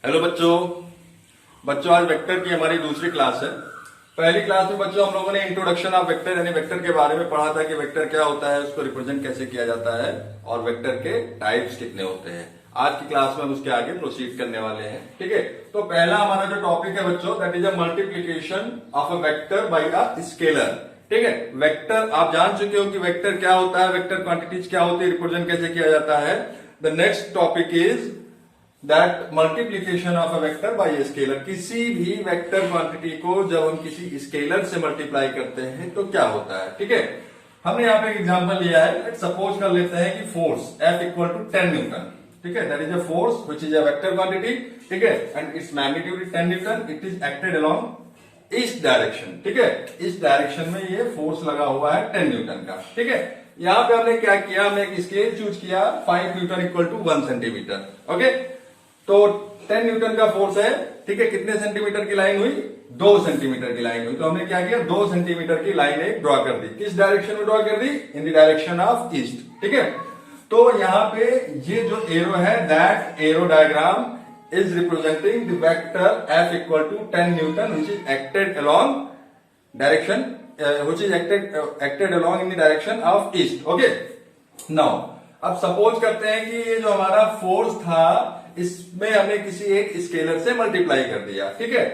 Hello बच्चों। बच्चों आज वेक्टर की हमारी दूसरी क्लास है। पहली क्लास में बच्चों हम लोगों ने इंट्रोडक्शन ऑफ वेक्टर यानी वेक्टर के बारे में पढ़ा था कि वेक्टर क्या होता है, उसको रिप्रेजेंट कैसे किया जाता है और वेक्टर के टाइप्स कितने होते हैं। आज की क्लास में हम उसके आगे प्रोसीड करने वाले हैं। ठीक है, तो पहला हमारा जो टॉपिक है बच्चों that is a multiplication of a vector by a scalar. ठीक है, वेक्टर आप जान चुके हो कि वेक्टर क्या होता है, वेक्टर क्वांटिटीज क्या होती है, रिप्रेजेंट कैसे किया जाता है। The next topic is that multiplication of a vector by a scalar. किसी भी वेक्टर क्वांटिटी को जब हम किसी स्केलर से मल्टीप्लाई करते हैं तो क्या होता है। ठीक है, हमने यहाँ पे एक एग्जांपल लिया है। सपोज कर लेते हैं कि force F equal to 10 newton. ठीक है, that is a force which is a vector quantity. ठीक है, and its magnitude is 10 newton. It is acted along इस डायरेक्शन। ठीक है, इस डायरेक्शन में ये फोर्स लगा हुआ है 10 न्यूटन का। ठीक है, यहाँ पे हमने क्या किया, हमने एक स्केल चूज किया 5 newton equal to 1 centimetre. Okay, तो 10 न्यूटन का फोर्स है। ठीक है, कितने सेंटीमीटर की लाइन हुई, 2 सेंटीमीटर की लाइन हुई। तो हमने क्या किया, 2 सेंटीमीटर की लाइन एक ड्रॉ कर दी। किस डायरेक्शन में ड्रॉ कर दी, in the direction of east. ठीक है, तो यहां पे ये जो एरो है that arrow diagram is representing the vector F equal to 10 newton which is acted along direction which is acted along in the direction of east. Okay, now अब suppose करते हैं कि ये जो हमारा फोर्स था इसमें हमने किसी एक स्केलर से मल्टीप्लाई कर दिया। ठीक है,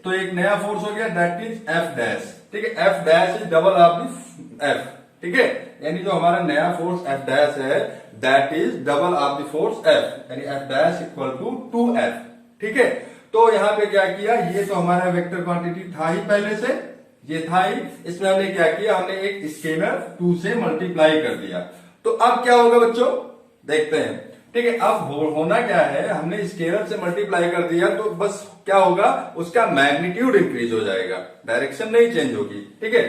तो एक नया फोर्स हो गया दैट इज F डैश। ठीक है, F dash is double of the F। ठीक है, यानी जो हमारा नया फोर्स F डैश है that is double of the force F, यानी F dash equal to 2F। ठीक है, तो यहां पे क्या किया, ये तो हमारा वेक्टर क्वांटिटी था ही पहले से, ये था ही। इसमें हमने क्या किया, हमने एक स्केलर 2 से मल्टीप्लाई कर दिया। तो अब क्या होगा बच्चों, देखते हैं। ठीक है, अब होना क्या है, हमने स्केलर से मल्टीप्लाई कर दिया तो बस क्या होगा, उसका मैग्नीट्यूड इंक्रीज हो जाएगा, डायरेक्शन नहीं चेंज होगी। ठीक है,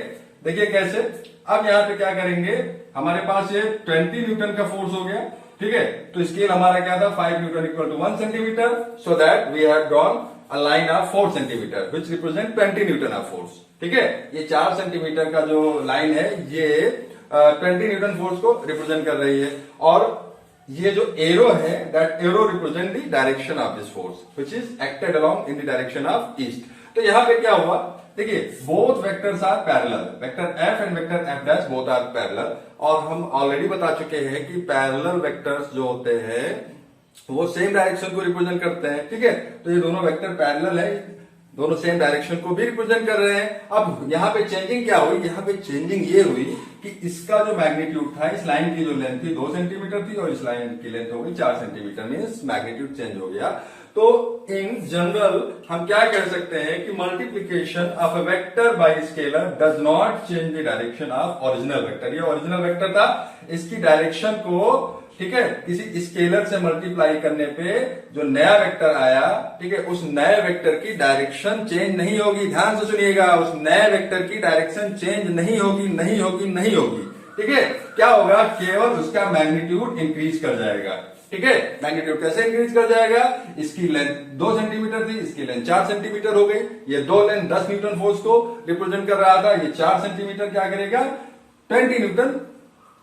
देखिए कैसे। अब यहां पे क्या करेंगे, हमारे पास ये 20 न्यूटन का फोर्स हो गया। ठीक है, तो स्केल हमारा क्या था, 5 newton equal to 1 centimetre. So that we have drawn a line of 4 centimetre which represent 20 newton of force. ठीक है, ये 4 सेंटीमीटर का जो लाइन है ये 20 न्यूटन फोर्स को रिप्रेजेंट कर रही है। और ये जो एरो है that arrow represent the direction of this force which is acted along in the direction of east. तो यहां पे क्या हुआ, देखिए both vectors are parallel, vector F and vector F dash both are parallel. और हम already बता चुके हैं कि पैरेलल वेक्टर्स जो होते हैं वो सेम डायरेक्शन को रिप्रेजेंट करते हैं। ठीक है, तो ये दोनों वेक्टर पैरेलल है, दोनों सेम डायरेक्शन को भी रिप्रेजेंट कर रहे हैं। अब यहाँ पे चेंजिंग क्या हुई, यहाँ पे चेंजिंग ये हुई कि इसका जो मैग्नीट्यूड था, इस लाइन की जो लेंथ थी 2 सेंटीमीटर थी और इस लाइन की लेंथ हो गई 4 सेंटीमीटर, मीन्स मैग्नीट्यूड चेंज हो गया। तो इन जनरल हम क्या कह सकते हैं कि multiplication of a vector by scalar does not change the direction of original vector. ये ओरिजिनल वेक्टर था, इसकी डायरेक्शन को, ठीक है, किसी स्केलर से मल्टीप्लाई करने पे जो नया वेक्टर आया, ठीक है, उस नए वेक्टर की डायरेक्शन चेंज नहीं होगी। ध्यान से सुनिएगा, उस नए वेक्टर की डायरेक्शन चेंज नहीं होगी, नहीं होगी, नहीं होगी। ठीक है, क्या होगा, केवल उसका मैग्नीट्यूड इंक्रीज कर जाएगा। ठीक है, मैग्नीट्यूड कैसे इंक्रीज कर जाएगा, इसकी लेंथ 2 सेंटीमीटर थी, इसकी लेंथ 4 सेंटीमीटर हो गई। ये 2 लेंथ 10 न्यूटन फोर्स को रिप्रेजेंट कर रहा था, ये 4 सेंटीमीटर क्या करेगा, 20 न्यूटन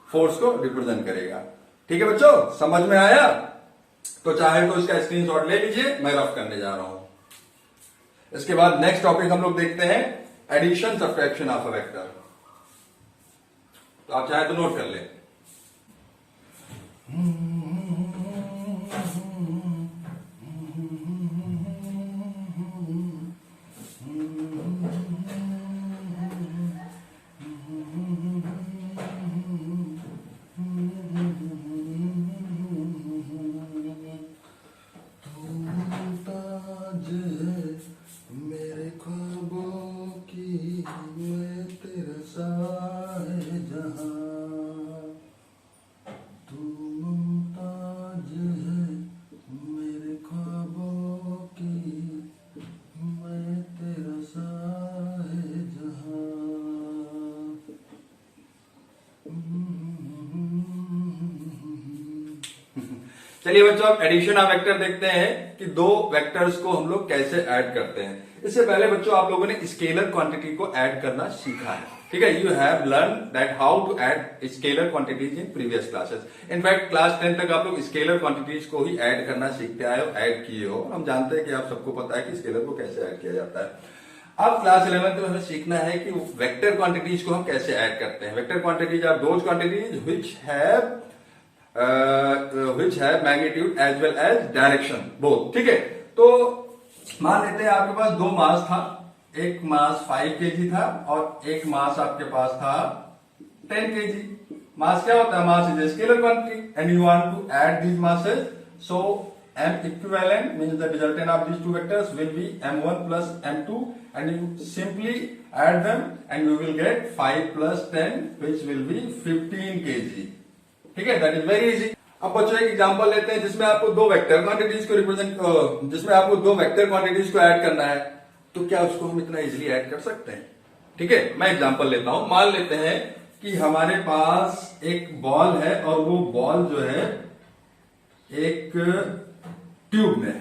फोर्स को रिप्रेजेंट करेगा। ठीक है बच्चों, समझ में आया। तो चाहे तो इसका स्क्रीनशॉट ले लीजिए, मैं रफ करने जा रहा हूं। इसके बाद नेक्स्ट टॉपिक हम लोग देखते हैं addition subtraction of a vector. तो आप चाहे तो नोट कर ले। चलिए बच्चों, अब एडिशन ऑफ वेक्टर देखते हैं कि दो वेक्टर्स को हम लोग कैसे ऐड करते हैं। इससे पहले बच्चों आप लोगों ने स्केलर क्वांटिटी को ऐड करना सीखा है। ठीक है, you have learn that how to add scalar quantities in previous classes. In fact class 10 तक आप लोग स्केलर क्वांटिटीज को ही ऐड करना सीखते आए हो, ऐड किए हो। हम जानते हैं कि आप सबको पता है कि स्केलर को कैसे ऐड किया जाता है। अब क्लास 11 में हमें सीखना है कि वेक्टर क्वांटिटीज को हम कैसे ऐड करते हैं। Vector quantities are those quantities which have magnitude as well as direction both। ठीक है, तो मान लेते हैं आपके पास दो मास था, एक मास 5 kg था और एक मास आपके पास था 10 kg। मास क्या होता है? Mass is a scalar quantity and you want to add these masses, so M equivalent means the resultant of these two vectors will be M1 plus M2 and you simply add them and you will get 5 plus 10 which will be 15 kg। ठीक है, that is very easy. अब बच्चों एक example लेते हैं जिसमें आपको दो वेक्टर क्वांटिटीज को जिसमें आपको दो वेक्टर क्वांटिटीज को ऐड करना है, तो क्या उसको हम इतना इजीली ऐड कर सकते हैं? ठीक है, मैं एग्जांपल लेता हूं। मान लेते हैं कि हमारे पास एक बॉल है और वो बॉल जो है एक ट्यूब में,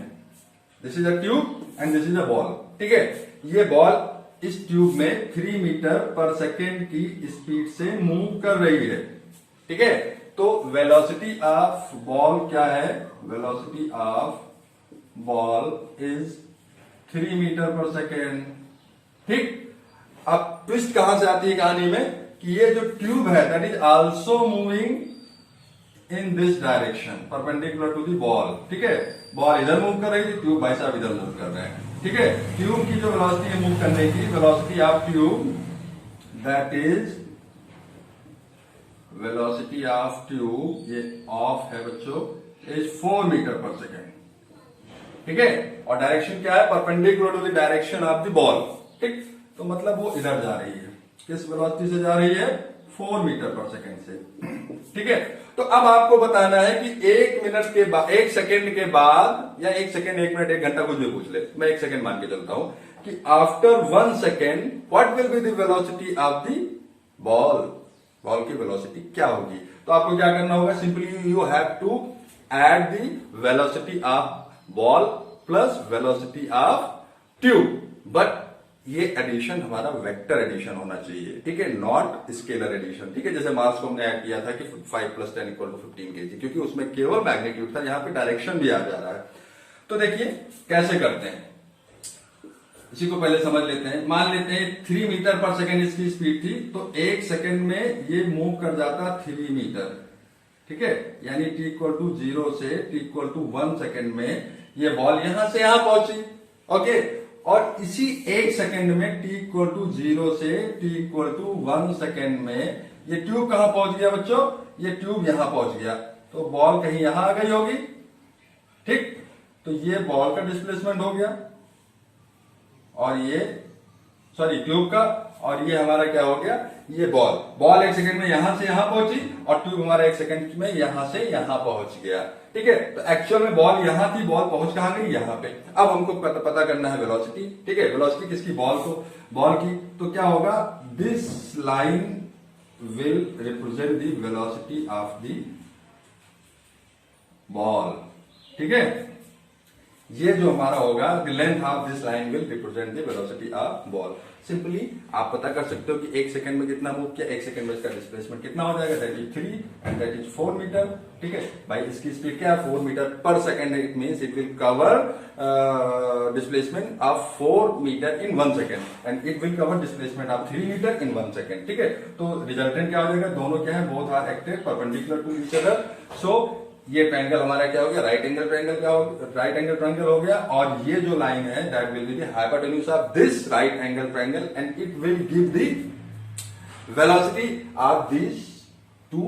this is a tube and this is a ball. ठीक है, ये बॉल इस ट्यूब में 3 मीटर पर सेकेंड की स्पीड से मूव कर रही है। ठीक है, तो वेलोसिटी ऑफ बॉल क्या है? Velocity of ball is 3 metre per second. ठीक, अब ट्विस्ट कहां से आती है कहानी में कि ये जो ट्यूब है that is also moving in this direction perpendicular to the ball. ठीक है, बॉल इधर मूव कर रही थी, ट्यूब भाई साहब इधर मूव कर रहे हैं। ठीक है, ट्यूब की जो वेलोसिटी है मूव करने की, velocity of tube that is velocity of tube, ये ऑफ है बच्चों, इज 4 मीटर पर सेकेंड। ठीक है, और डायरेक्शन क्या है? Perpendicular to the direction of the ball. ठीक, तो मतलब वो इधर जा रही है, किस वेलोसिटी से जा रही है? 4 मीटर पर सेकेंड से। ठीक है, तो अब आपको बताना है कि 1 मिनट के बाद, 1 सेकेंड के बाद, या 1 सेकेंड, 1 मिनट, 1 घंटा कुछ भी पूछ ले, मैं 1 सेकेंड मान के चलता हूं कि after 1 second what will be the velocity of the ball. Ball की वेलोसिटी क्या होगी? तो आपको क्या करना होगा? Simply you have to add the velocity of ball plus velocity of tube, but ये एडिशन हमारा वेक्टर एडिशन होना चाहिए। ठीक है, नॉट स्केलर एडिशन। ठीक है, जैसे मास को हमने ऐड किया था कि 5 plus 10 इक्वल टू 15 kg, क्योंकि उसमें केवल मैग्नीट्यूड था, यहां पे डायरेक्शन भी आ जा रहा है। तो देखिए कैसे करते हैं, इसी को पहले समझ लेते हैं। मान लेते हैं 3 मीटर पर सेकेंड इसकी स्पीड थी, तो 1 सेकेंड में ये मूव कर जाता 3 मीटर। ठीक है, यानी t इक्वल टू 0 से t इक्वल टू 1 सेकेंड में ये बॉल यहां से यहां पहुंची। ओके, और इसी 1 सेकेंड में t इक्वल टू 0 से t इक्वल टू 1 सेकेंड में ये ट्यूब कहां पहुंच गया बच्चों? ये ट्यूब यहां पहुंच गया, तो बॉल कहीं यहां आ गई होगी। ठीक, तो ये बॉल का डिस्प्लेसमेंट हो गया, और ये सॉरी ट्यूब का, और ये हमारा क्या हो गया? ये बॉल 1 सेकेंड में यहां से यहां पहुंची और ट्यूब हमारा 1 सेकेंड में यहां से यहां पहुंच गया। ठीक है, तो एक्चुअल में बॉल यहां थी, बॉल पहुंच कहां गई? यहां पे। अब हमको पता करना है वेलोसिटी। ठीक है, वेलोसिटी किसकी? बॉल की। तो क्या होगा? This line will represent the velocity of the ball. ठीक है, ये जो हमारा होगा, the length of this line will represent the velocity of ball. Simply आप पता कर सकते हो कि 1 सेकंड में कितना मूव किया, 1 सेकंड में इसका डिस्प्लेसमेंट कितना हो जाएगा? That is 3 and that is 4 metre. ठीक है भाई, इसकी स्पीड क्या है? 4 metre per second. It means it will cover displacement of 4 metre in 1 second and it will cover displacement of 3 metre in 1 second. ठीक है, तो रिजल्टेंट क्या हो जाएगा? दोनों क्या है? Both are acted perpendicular to each other. So ये ट्रायंगल हमारा क्या हो गया? Right angle triangle. क्या हो गया? राइट एंगल ट्रायंगल हो गया, और ये जो लाइन है that will be the hypotenuse of this right angle triangle and it will give the velocity of this to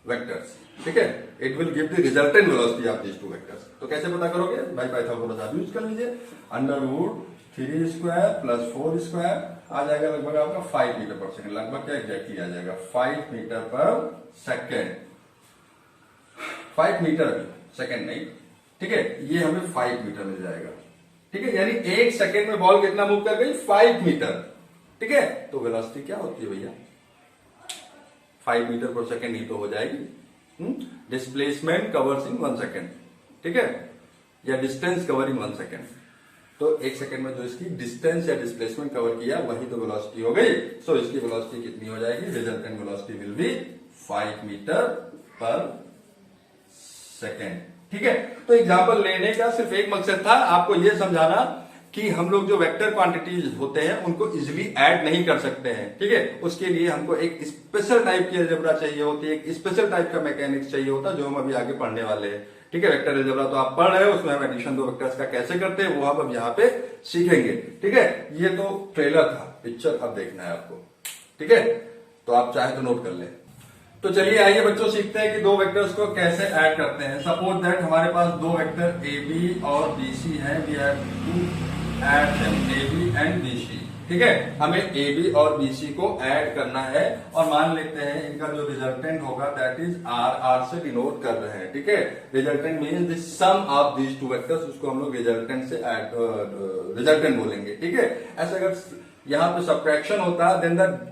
vectors. ठीक है, it will give the resultant velocity of this two vectors. तो कैसे पता करोगे भाई? Pythagoras आप use कर लीजिए। √3 स्क्वायर प्लस 4 स्क्वायर आ जाएगा लगभग आपका 5 मीटर पर सेकेंड। लगभग क्या एग्जैक्टली आ जाएगा? 5 metre per second. 5 metre second नहीं। ठीक है, ये हमें 5 मीटर मिल जाएगा। ठीक है, यानी 1 सेकेंड में बॉल कितना मूव कर गई? 5 मीटर। ठीक है, तो वेलोसिटी क्या होती है भैया? 5 मीटर पर सेकेंड ही तो हो जाएगी। डिस्प्लेसमेंट कवर्स इन 1 सेकेंड। ठीक है, या डिस्टेंस कवर इन 1 सेकेंड। तो 1 सेकंड में जो इसकी डिस्टेंस या डिस्प्लेसमेंट कवर किया वही तो वेलोसिटी हो गई। सो इसकी वेलोसिटी कितनी हो जाएगी? Resultant velocity will be 5 metre per second. ठीक है, तो एग्जाम्पल लेने का सिर्फ एक मकसद था, आपको यह समझाना कि हम लोग जो वेक्टर क्वांटिटीज होते हैं उनको इजिली ऐड नहीं कर सकते हैं। ठीक है, उसके लिए हमको एक स्पेशल टाइप की अलजेब्रा चाहिए होती है, एक स्पेशल टाइप का मैकेनिक्स चाहिए होता है, जो हम अभी आगे पढ़ने वाले हैं। ठीक है, वेक्टर अलजेब्रा तो आप पढ़ रहे हो, उसमें हम एडिशन दो वेक्टर्स का कैसे करते हैं वो आप अब यहाँ पे सीखेंगे। ठीक है, ये तो ट्रेलर था, पिक्चर अब देखना है आपको। ठीक है, तो आप चाहे तो नोट कर ले। तो चलिए आइए बच्चों सीखते हैं कि दो वेक्टर्स को कैसे ऐड करते हैं। सपोज दैट हमारे पास दो वेक्टर ए बी और बी सी है, we have to add them A B and B C. ठीक है, हमें ए बी और बी सी को ऐड करना है और मान लेते हैं इनका जो रिजल्टेंट होगा दैट इज आर, आर से डिनोट कर रहे हैं। ठीक है, resultant means the sum of these two vectors, उसको हम लोग रिजल्टेंट से रिजल्टेंट बोलेंगे। ठीक है, ऐसे अगर यहाँ पे सब्ट्रैक्शन होता है then the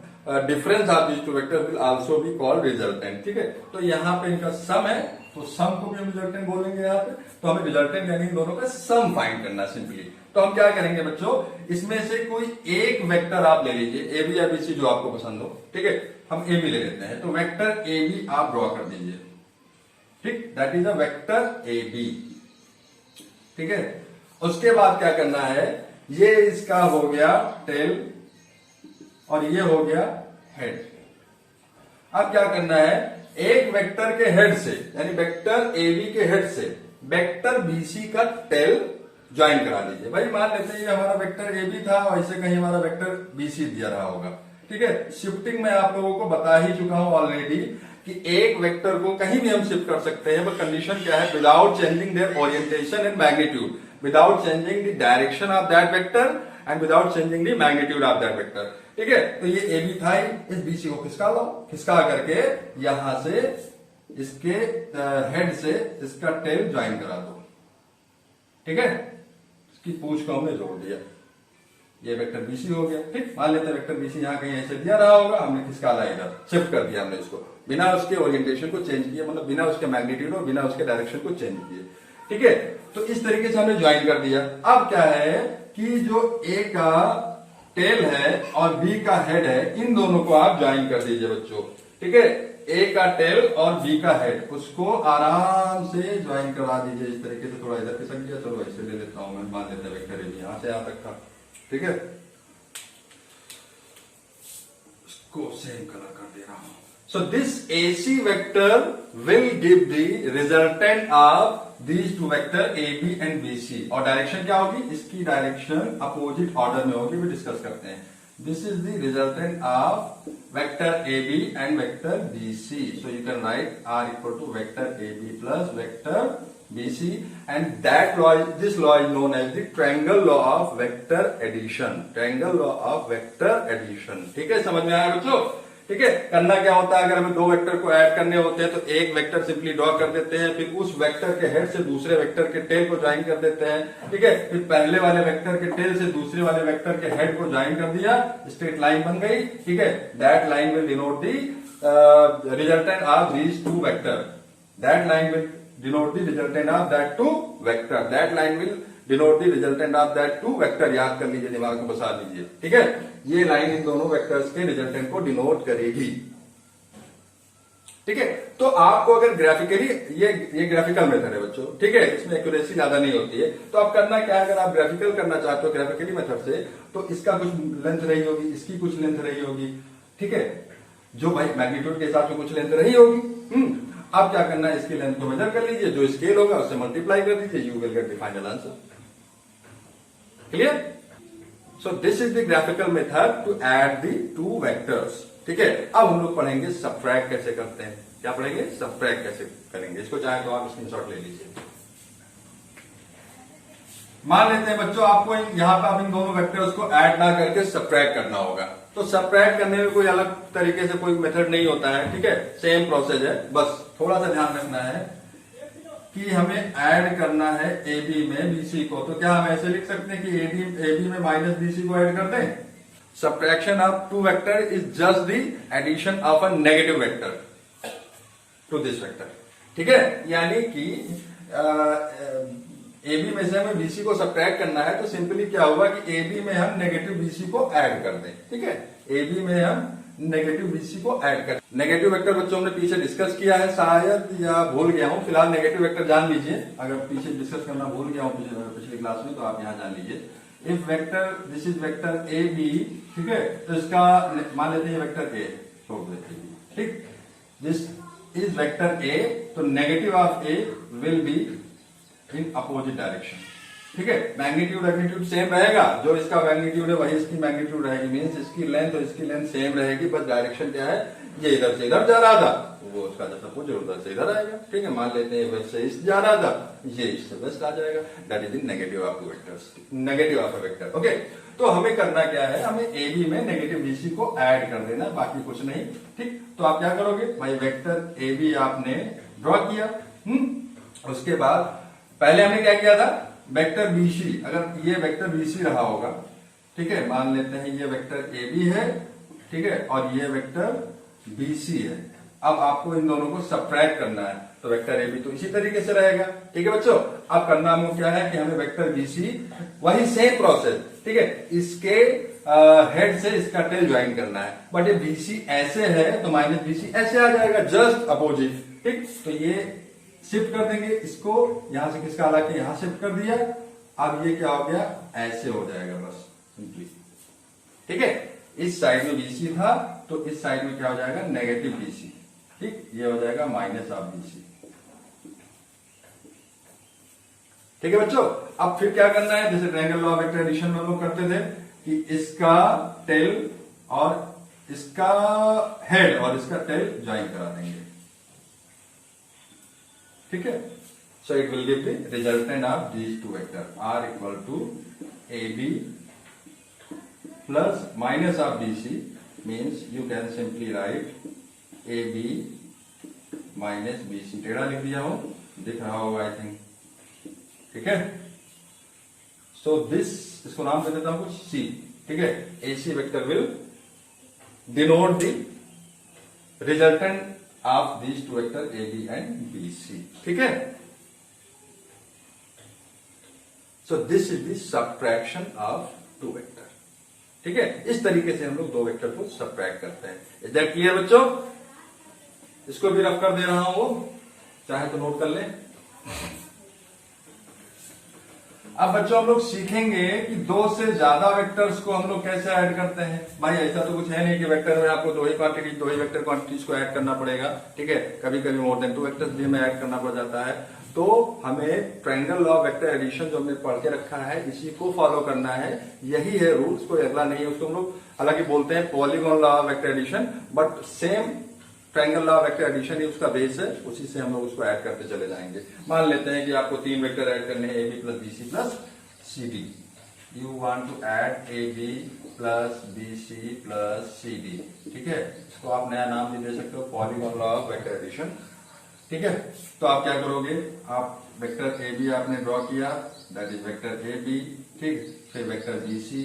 difference of these two vectors will also be called resultant. ठीक है, तो यहाँ पे इनका सम है तो सम को भी हम रिजल्टेंट बोलेंगे। यहाँ पे तो हमें रिजल्टेंट यानी इन दोनों का सम फाइंड करना सिंपली। तो हम क्या करेंगे बच्चों, इसमें से कोई एक वेक्टर आप ले लीजिए, ए बी या बी सी जो आपको पसंद हो। ठीक है, हम ए बी ले लेते हैं, तो वेक्टर ए बी आप ड्रॉ कर दीजिए। ठीक, that is a vector A B. ठीक है, उसके बाद क्या करना है, ये इसका हो गया टेल और ये हो गया हेड। अब क्या करना है, एक वेक्टर के हेड से यानी वेक्टर ए बी के हेड से वेक्टर बी सी का टेल ज्वाइन करा दीजिए। भाई मान लेते हैं ये हमारा वेक्टर ए बी था और इसे कहीं हमारा वेक्टर बी सी दिया रहा होगा। ठीक है, शिफ्टिंग में आप लोगों को बता ही चुका हूं ऑलरेडी कि एक वेक्टर को कहीं भी हम शिफ्ट कर सकते हैं, बट कंडीशन क्या है, without changing their orientation and magnitude, without changing the direction of that vector and without changing the magnitude of that vector. ठीक है, तो ये ए बी था, इस बी सी को खिसका लो, खिसका करके यहां से इसके हेड से इसका टेल ज्वाइन करा दो। ठीक है, इसकी पूंछ को हमने जोड़ दिया, ये वेक्टर बीसी हो गया। ठीक, मान लेते हैं वेक्टर बीसी यहाँ कहीं ऐसे दिया रहा होगा, हमने खिसका ला इधर, शिफ्ट कर दिया हमने इसको, बिना उसके ओरिएंटेशन को चेंज किए, मतलब बिना उसके मैग्नीट्यूड और बिना उसके डायरेक्शन को चेंज किए। ठीक है, तो इस तरीके से हमने ज्वाइन कर दिया। अब क्या है कि जो ए का टेल है और बी का हेड है, इन दोनों को आप ज्वाइन कर दीजिए बच्चों। ठीक है, ए का टेल और बी का हेड, उसको आराम से ज्वाइन करा दीजिए इस तरीके से। थोड़ा इधर खिसक गया, चलो ऐसे ले लेता हूं मैं, मान लेते हैं वेक्टर ए बी यहां से यहां तक था। ठीक है, इसको सेम कलर कर दे रहा हूं। So this AC vector will give the resultant of these two vector A B and B C. और डायरेक्शन क्या होगी, इसकी डायरेक्शन अपोजिट ऑर्डर में होगी, भी डिस्कस करते हैं। This is the resultant of vector AB and vector BC. So you can write R equal to vector AB plus vector BC, and that law, this law is known as the triangle law of vector addition. Triangle law of vector addition. ठीक है, समझ में आया बच्चों? ठीक है, करना क्या होता है, अगर हमें दो वेक्टर को ऐड करने होते हैं तो एक वेक्टर सिंपली ड्रॉ कर देते हैं, फिर उस वेक्टर के हेड से दूसरे वेक्टर के टेल को ज्वाइन कर देते हैं। ठीक है, फिर पहले वाले वेक्टर के टेल से दूसरे वाले वेक्टर के हेड को ज्वाइन कर दिया, स्ट्रेट लाइन बन गई। ठीक है, that line will denote the resultant of these two vector. That line will denote the resultant of that two vector. That line will denote the resultant of that two vector. याद कर लीजिए, दिमाग में बसा लीजिए। ठीक है, ये लाइन इन दोनों वेक्टर्स के रिजल्टेंट को डिनोट करेगी। ठीक है, तो आपको अगर ग्राफिकली, ये ग्राफिकल मेथड है बच्चों। ठीक है, इसमें एक्यूरेसी ज्यादा नहीं होती है, तो आप करना क्या है, अगर आप ग्राफिकल करना चाहते हो ग्राफिकली मेथड से, तो इसका कुछ लेंथ रही होगी, इसकी कुछ लेंथ रही होगी। ठीक है, जो भाई मैग्नीट्यूड के हिसाब से कुछ लेंथ रही होगी। अब क्या करना है, इसकी लेंथ को मेजर कर लीजिए, जो स्केल होगा उससे मल्टीप्लाई कर दीजिए, you will get the final answer. Clear? So this is the graphical method to add the two vectors. ठीक है, अब हम लोग पढ़ेंगे सबट्रैक्ट कैसे करते हैं। क्या पढ़ेंगे, सबट्रैक्ट कैसे करेंगे। इसको चाहे तो आप स्क्रीनशॉट ले लीजिए। मान लेते हैं बच्चों आपको यहां पर अब इन दोनों वेक्टर्स को ऐड ना करके सबट्रैक्ट करना होगा। तो सबट्रैक्ट करने में कोई अलग तरीके से कोई मेथड नहीं होता है। ठीक है, सेम प्रोसेस है, बस थोड़ा सा ध्यान रखना है कि हमें ऐड करना है ए बी में बीसी को। तो क्या हम ऐसे लिख सकते हैं कि ए बी में माइनस बीसी को ऐड कर दें। Subtraction of two vector is just the addition of a negative vector to this vector. ठीक है, यानी कि ए बी में से हमें बीसी को सब्ट्रैक्ट करना है, तो सिंपली क्या होगा कि ए बी में हम नेगेटिव बीसी को ऐड कर दें। ठीक है, ए बी में हम नेगेटिव बीसी को ऐड कर। नेगेटिव वेक्टर बच्चों हमने पीछे डिस्कस किया है शायद, या भूल गया हूं, फिलहाल नेगेटिव वेक्टर जान लीजिए। अगर पीछे डिस्कस करना भूल गया हूं पिछली क्लास में, तो आप यहां जान लीजिए। If vector, this is vector A B, ठीक है, तो इसका मान लेते हैं वेक्टर ए, छोड़ देते हैं, ठीक, दिस इज वेक्टर ए, तो negative of A will be in opposite direction. ठीक है, मैग्नीट्यूड मैग्नीट्यूड सेम रहेगा, जो इसका मैग्नीट्यूड है वही इसकी मैग्नीट्यूड रहेगी, मींस इसकी लेंथ और इसकी लेंथ सेम रहेगी, बस डायरेक्शन क्या है, ये इधर से इधर जा रहा था, वो उसका जैसा कुछ उधर से इधर आएगा। ठीक है, मान लेते हैं वेस्ट से ईस्ट जा रहा था, ये ईस्ट से वेस्ट आ जाएगा। That is in negative of vectors, negative of a vector. Okay, तो हमें करना क्या है, हमें ए बी में नेगेटिव बीसी को ऐड कर देना, बाकी कुछ नहीं। ठीक, तो आप क्या करोगे भाई, वेक्टर ए बी आपने ड्रॉ किया। उसके बाद पहले हमने क्या किया था, वेक्टर बीसी, अगर ये वेक्टर बीसी रहा होगा, ठीक है, मान लेते हैं ये वेक्टर ए बी है, ठीक है, और ये वेक्टर बीसी है। अब आपको इन दोनों को सब्ट्रैक्ट करना है, तो वेक्टर ए बी तो इसी तरीके से रहेगा। ठीक है बच्चों, अब करना हमको क्या है कि हमें वेक्टर बीसी, वही सेम प्रोसेस, ठीक है, इसके हेड से इसका टेल ज्वाइन करना है, बट ये बीसी ऐसे है तो माइनस बीसी ऐसे आ जाएगा, जस्ट अपोजिट। ठीक, तो ये शिफ्ट कर देंगे इसको, यहां से किसका हालांकि यहां शिफ्ट कर दिया, अब ये क्या हो गया, ऐसे हो जाएगा बस सिंपली। ठीक है, इस साइड में बीसी था, तो इस साइड में क्या हो जाएगा, नेगेटिव बीसी। ठीक, ये हो जाएगा माइनस ऑफ बीसी। ठीक है बच्चों, अब फिर क्या करना है, जैसे triangle law of vector addition में हम लोग करते थे कि इसका टेल और इसका हेड और इसका टेल ज्वाइन करा देंगे। ठीक है, so it will give the resultant of these two vector R equal to A B plus minus of B C, means you can simply write A B minus B C. टेढ़ा लिख दिया हूं, दिख रहा होगा आई थिंक। ठीक है, so this, इसको नाम दे देता हूं कुछ सी। ठीक है, A C vector will denote the resultant of these two vector A B and B C. ठीक है, so this is the subtraction of two vector. ठीक है, इस तरीके से हम लोग दो वेक्टर को सब्ट्रैक्ट करते हैं। इज दैट क्लियर बच्चों? इसको भी रफ कर दे रहा हूं, चाहे तो नोट कर लें। अब बच्चों हम लोग सीखेंगे कि दो से ज्यादा वेक्टर्स को हम लोग कैसे ऐड करते हैं। भाई ऐसा तो कुछ है नहीं कि वेक्टर में आपको दो ही क्वांटिटी, दो ही वेक्टर क्वांटिटीज को ऐड करना पड़ेगा। ठीक है, कभी कभी मोर देन टू वेक्टर्स भी हमें ऐड करना पड़ जाता है। तो हमें triangle law of vector addition जो हमने पढ़ के रखा है, इसी को फॉलो करना है। यही है रूल्स, कोई अगला नहीं है। उसको हम लोग हालांकि बोलते हैं polygon law of vector addition, but same triangle law of vector addition ही उसका बेस है, उसी से हम लोग उसको ऐड करते चले जाएंगे। मान लेते हैं कि आपको तीन वेक्टर ऐड करने हैं, A B plus B C plus C D. You want to add A B plus B C plus C D. ठीक है, इसको आप नया नाम भी दे सकते हो, polygon law of vector addition. ठीक है, तो आप क्या करोगे, आप वेक्टर ए बी आपने ड्रॉ किया, that is vector A B. ठीक, फिर vector B C,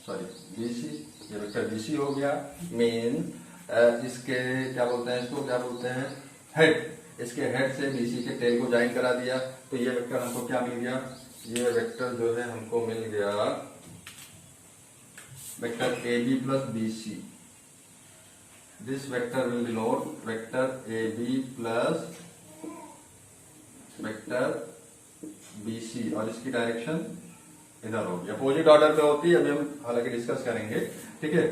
sorry B C, ये वेक्टर बी सी हो गया। मेन इसके क्या बोलते हैं, इसको क्या बोलते हैं, हेड। इसके हेड से बीसी के टेल को ज्वाइन करा दिया, तो ये वेक्टर हमको क्या मिल गया, ये वेक्टर जो है हमको मिल गया vector A B plus B C. This vector will denote vector A B plus vector B C, और इसकी डायरेक्शन इधर होगी, अपोजिट ऑर्डर पे होती है, अभी हम हालांकि डिस्कस करेंगे। ठीक है,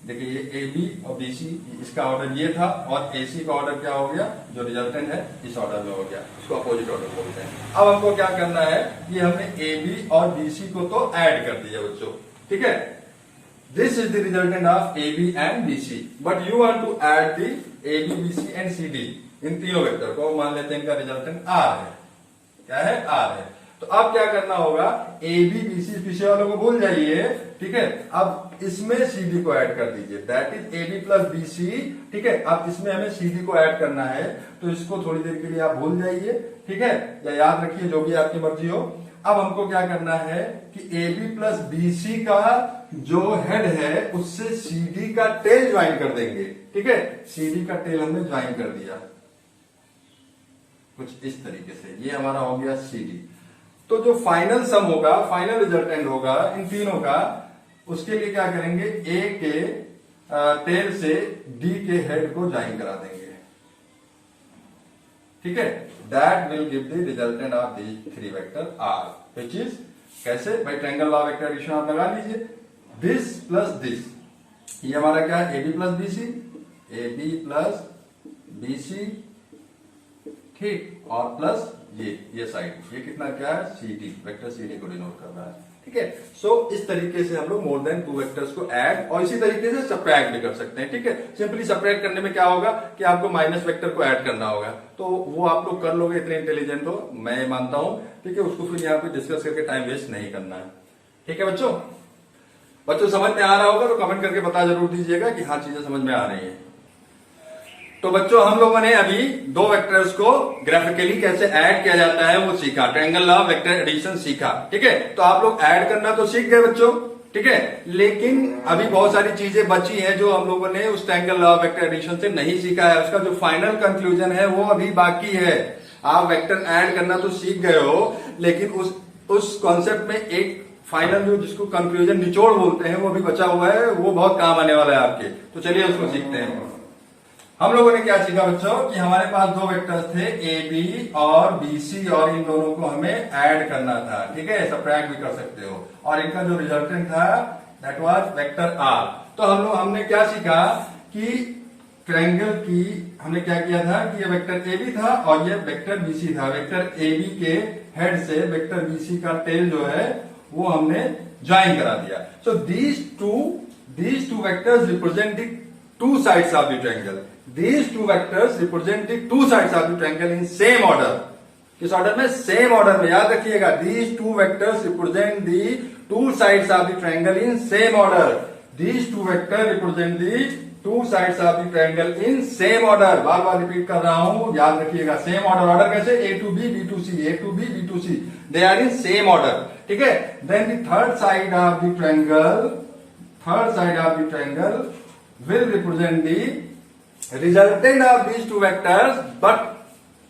देखिए ये ए बी और बी सी, इसका ऑर्डर ये था, और ए सी का ऑर्डर क्या हो गया, जो रिजल्टेंट है इस ऑर्डर में हो गया, इसको अपोजिट ऑर्डर बोलते हैं। अब हमको क्या करना है, ये हमने ए बी और बी सी को तो ऐड कर दिया बच्चों। ठीक है, this is the resultant of A B and B C, but you want to add the A B B C and C D. इन तीनों वेक्टर को मान लेते हैं इनका रिजल्टेंट आर है। क्या है, आर है। तो अब क्या करना होगा, ए बी बी सी पीछे वालों को भूल जाइए। ठीक है, अब इसमें सी डी को ऐड कर दीजिए, that is A B plus B C. ठीक है, अब इसमें हमें सी डी को ऐड करना है, तो इसको थोड़ी देर के लिए आप भूल जाइए। ठीक है, या याद रखिए, जो भी आपकी मर्जी हो। अब हमको क्या करना है कि A B plus B C का जो हेड है उससे सी डी का टेल ज्वाइन कर देंगे। ठीक है, सी डी का टेल हमने ज्वाइन कर दिया। कुछ इस तरीके से। ये हमारा हो गया सी डी। तो जो फाइनल सम होगा, फाइनल रिजल्टेंट होगा इन तीनों का, उसके लिए क्या करेंगे, ए के टेल से डी के हेड को ज्वाइन करा देंगे। ठीक है, that will give the resultant of these three vector are, which is कैसे, by triangle law of vector addition आप लगा लीजिए। दिस प्लस दिस, ये हमारा क्या है, A B plus B C, A B plus B C, ठीक, और प्लस ये साइड, ये कितना क्या है, C D, vector C D को डिनोट कर रहा है। ठीक है, सो इस तरीके से हम लोग मोर देन टू वेक्टर्स को ऐड और इसी तरीके से सब्ट्रैक्ट भी कर सकते हैं। ठीक है, सिंपली सब्ट्रैक्ट करने में क्या होगा कि आपको माइनस वेक्टर को ऐड करना होगा, तो वो आप लोग कर लोगे, इतने इंटेलिजेंट हो मैं मानता हूं। ठीक है, उसको फिर यहाँ पे डिस्कस करके टाइम वेस्ट नहीं करना है। ठीक है बच्चों, समझ में आ रहा होगा तो कमेंट करके बता जरूर दीजिएगा कि हाँ चीजें समझ में आ रही है। तो बच्चों हम लोगों ने अभी दो वेक्टर्स को ग्राफिकली कैसे ऐड किया जाता है वो सीखा, triangle law of vector addition सीखा। ठीक है, तो आप लोग ऐड करना तो सीख गए बच्चों। ठीक है, लेकिन अभी बहुत सारी चीजें बची हैं जो हम लोगों ने उस triangle law of vector addition से नहीं सीखा है, उसका जो फाइनल कंक्लूजन है वो अभी बाकी है। आप वेक्टर ऐड करना तो सीख गए हो, लेकिन उस कॉन्सेप्ट में एक फाइनल जो जिसको कंक्लूजन निचोड़ बोलते हैं वो भी बचा हुआ है, वो बहुत काम आने वाला है आपके। तो चलिए उसको सीखते हैं। हम लोगों ने क्या सीखा बच्चों कि हमारे पास दो वेक्टर्स थे ए बी और बी सी, और इन दोनों को हमें ऐड करना था। ठीक है, सब्ट्रैक्ट भी कर सकते हो, और इनका जो रिजल्टेंट था दैट वाज वेक्टर आर। तो हमने क्या सीखा कि ट्रायंगल की हमने क्या किया था कि ये वेक्टर ए बी था और ये वेक्टर बी सी था। वेक्टर ए बी के हेड से वेक्टर बी सी का टेल जो है वो हमने ज्वाइन करा दिया। So these two vectors represent the two sides of the triangle. These two vectors represent the two sides of the triangle in same order. किस ऑर्डर में, सेम ऑर्डर में, याद रखिएगा। These two vectors represent the two sides of the triangle in same order. These two vectors represent the two sides of the triangle in same order. Bar bar repeat कर रहा हूं, याद रखिएगा। Same order, order कैसे, A to B, B to C, A to B, B to C. They are in same order. ठीक है, then the third side of the triangle will represent the resultant of these two vectors, but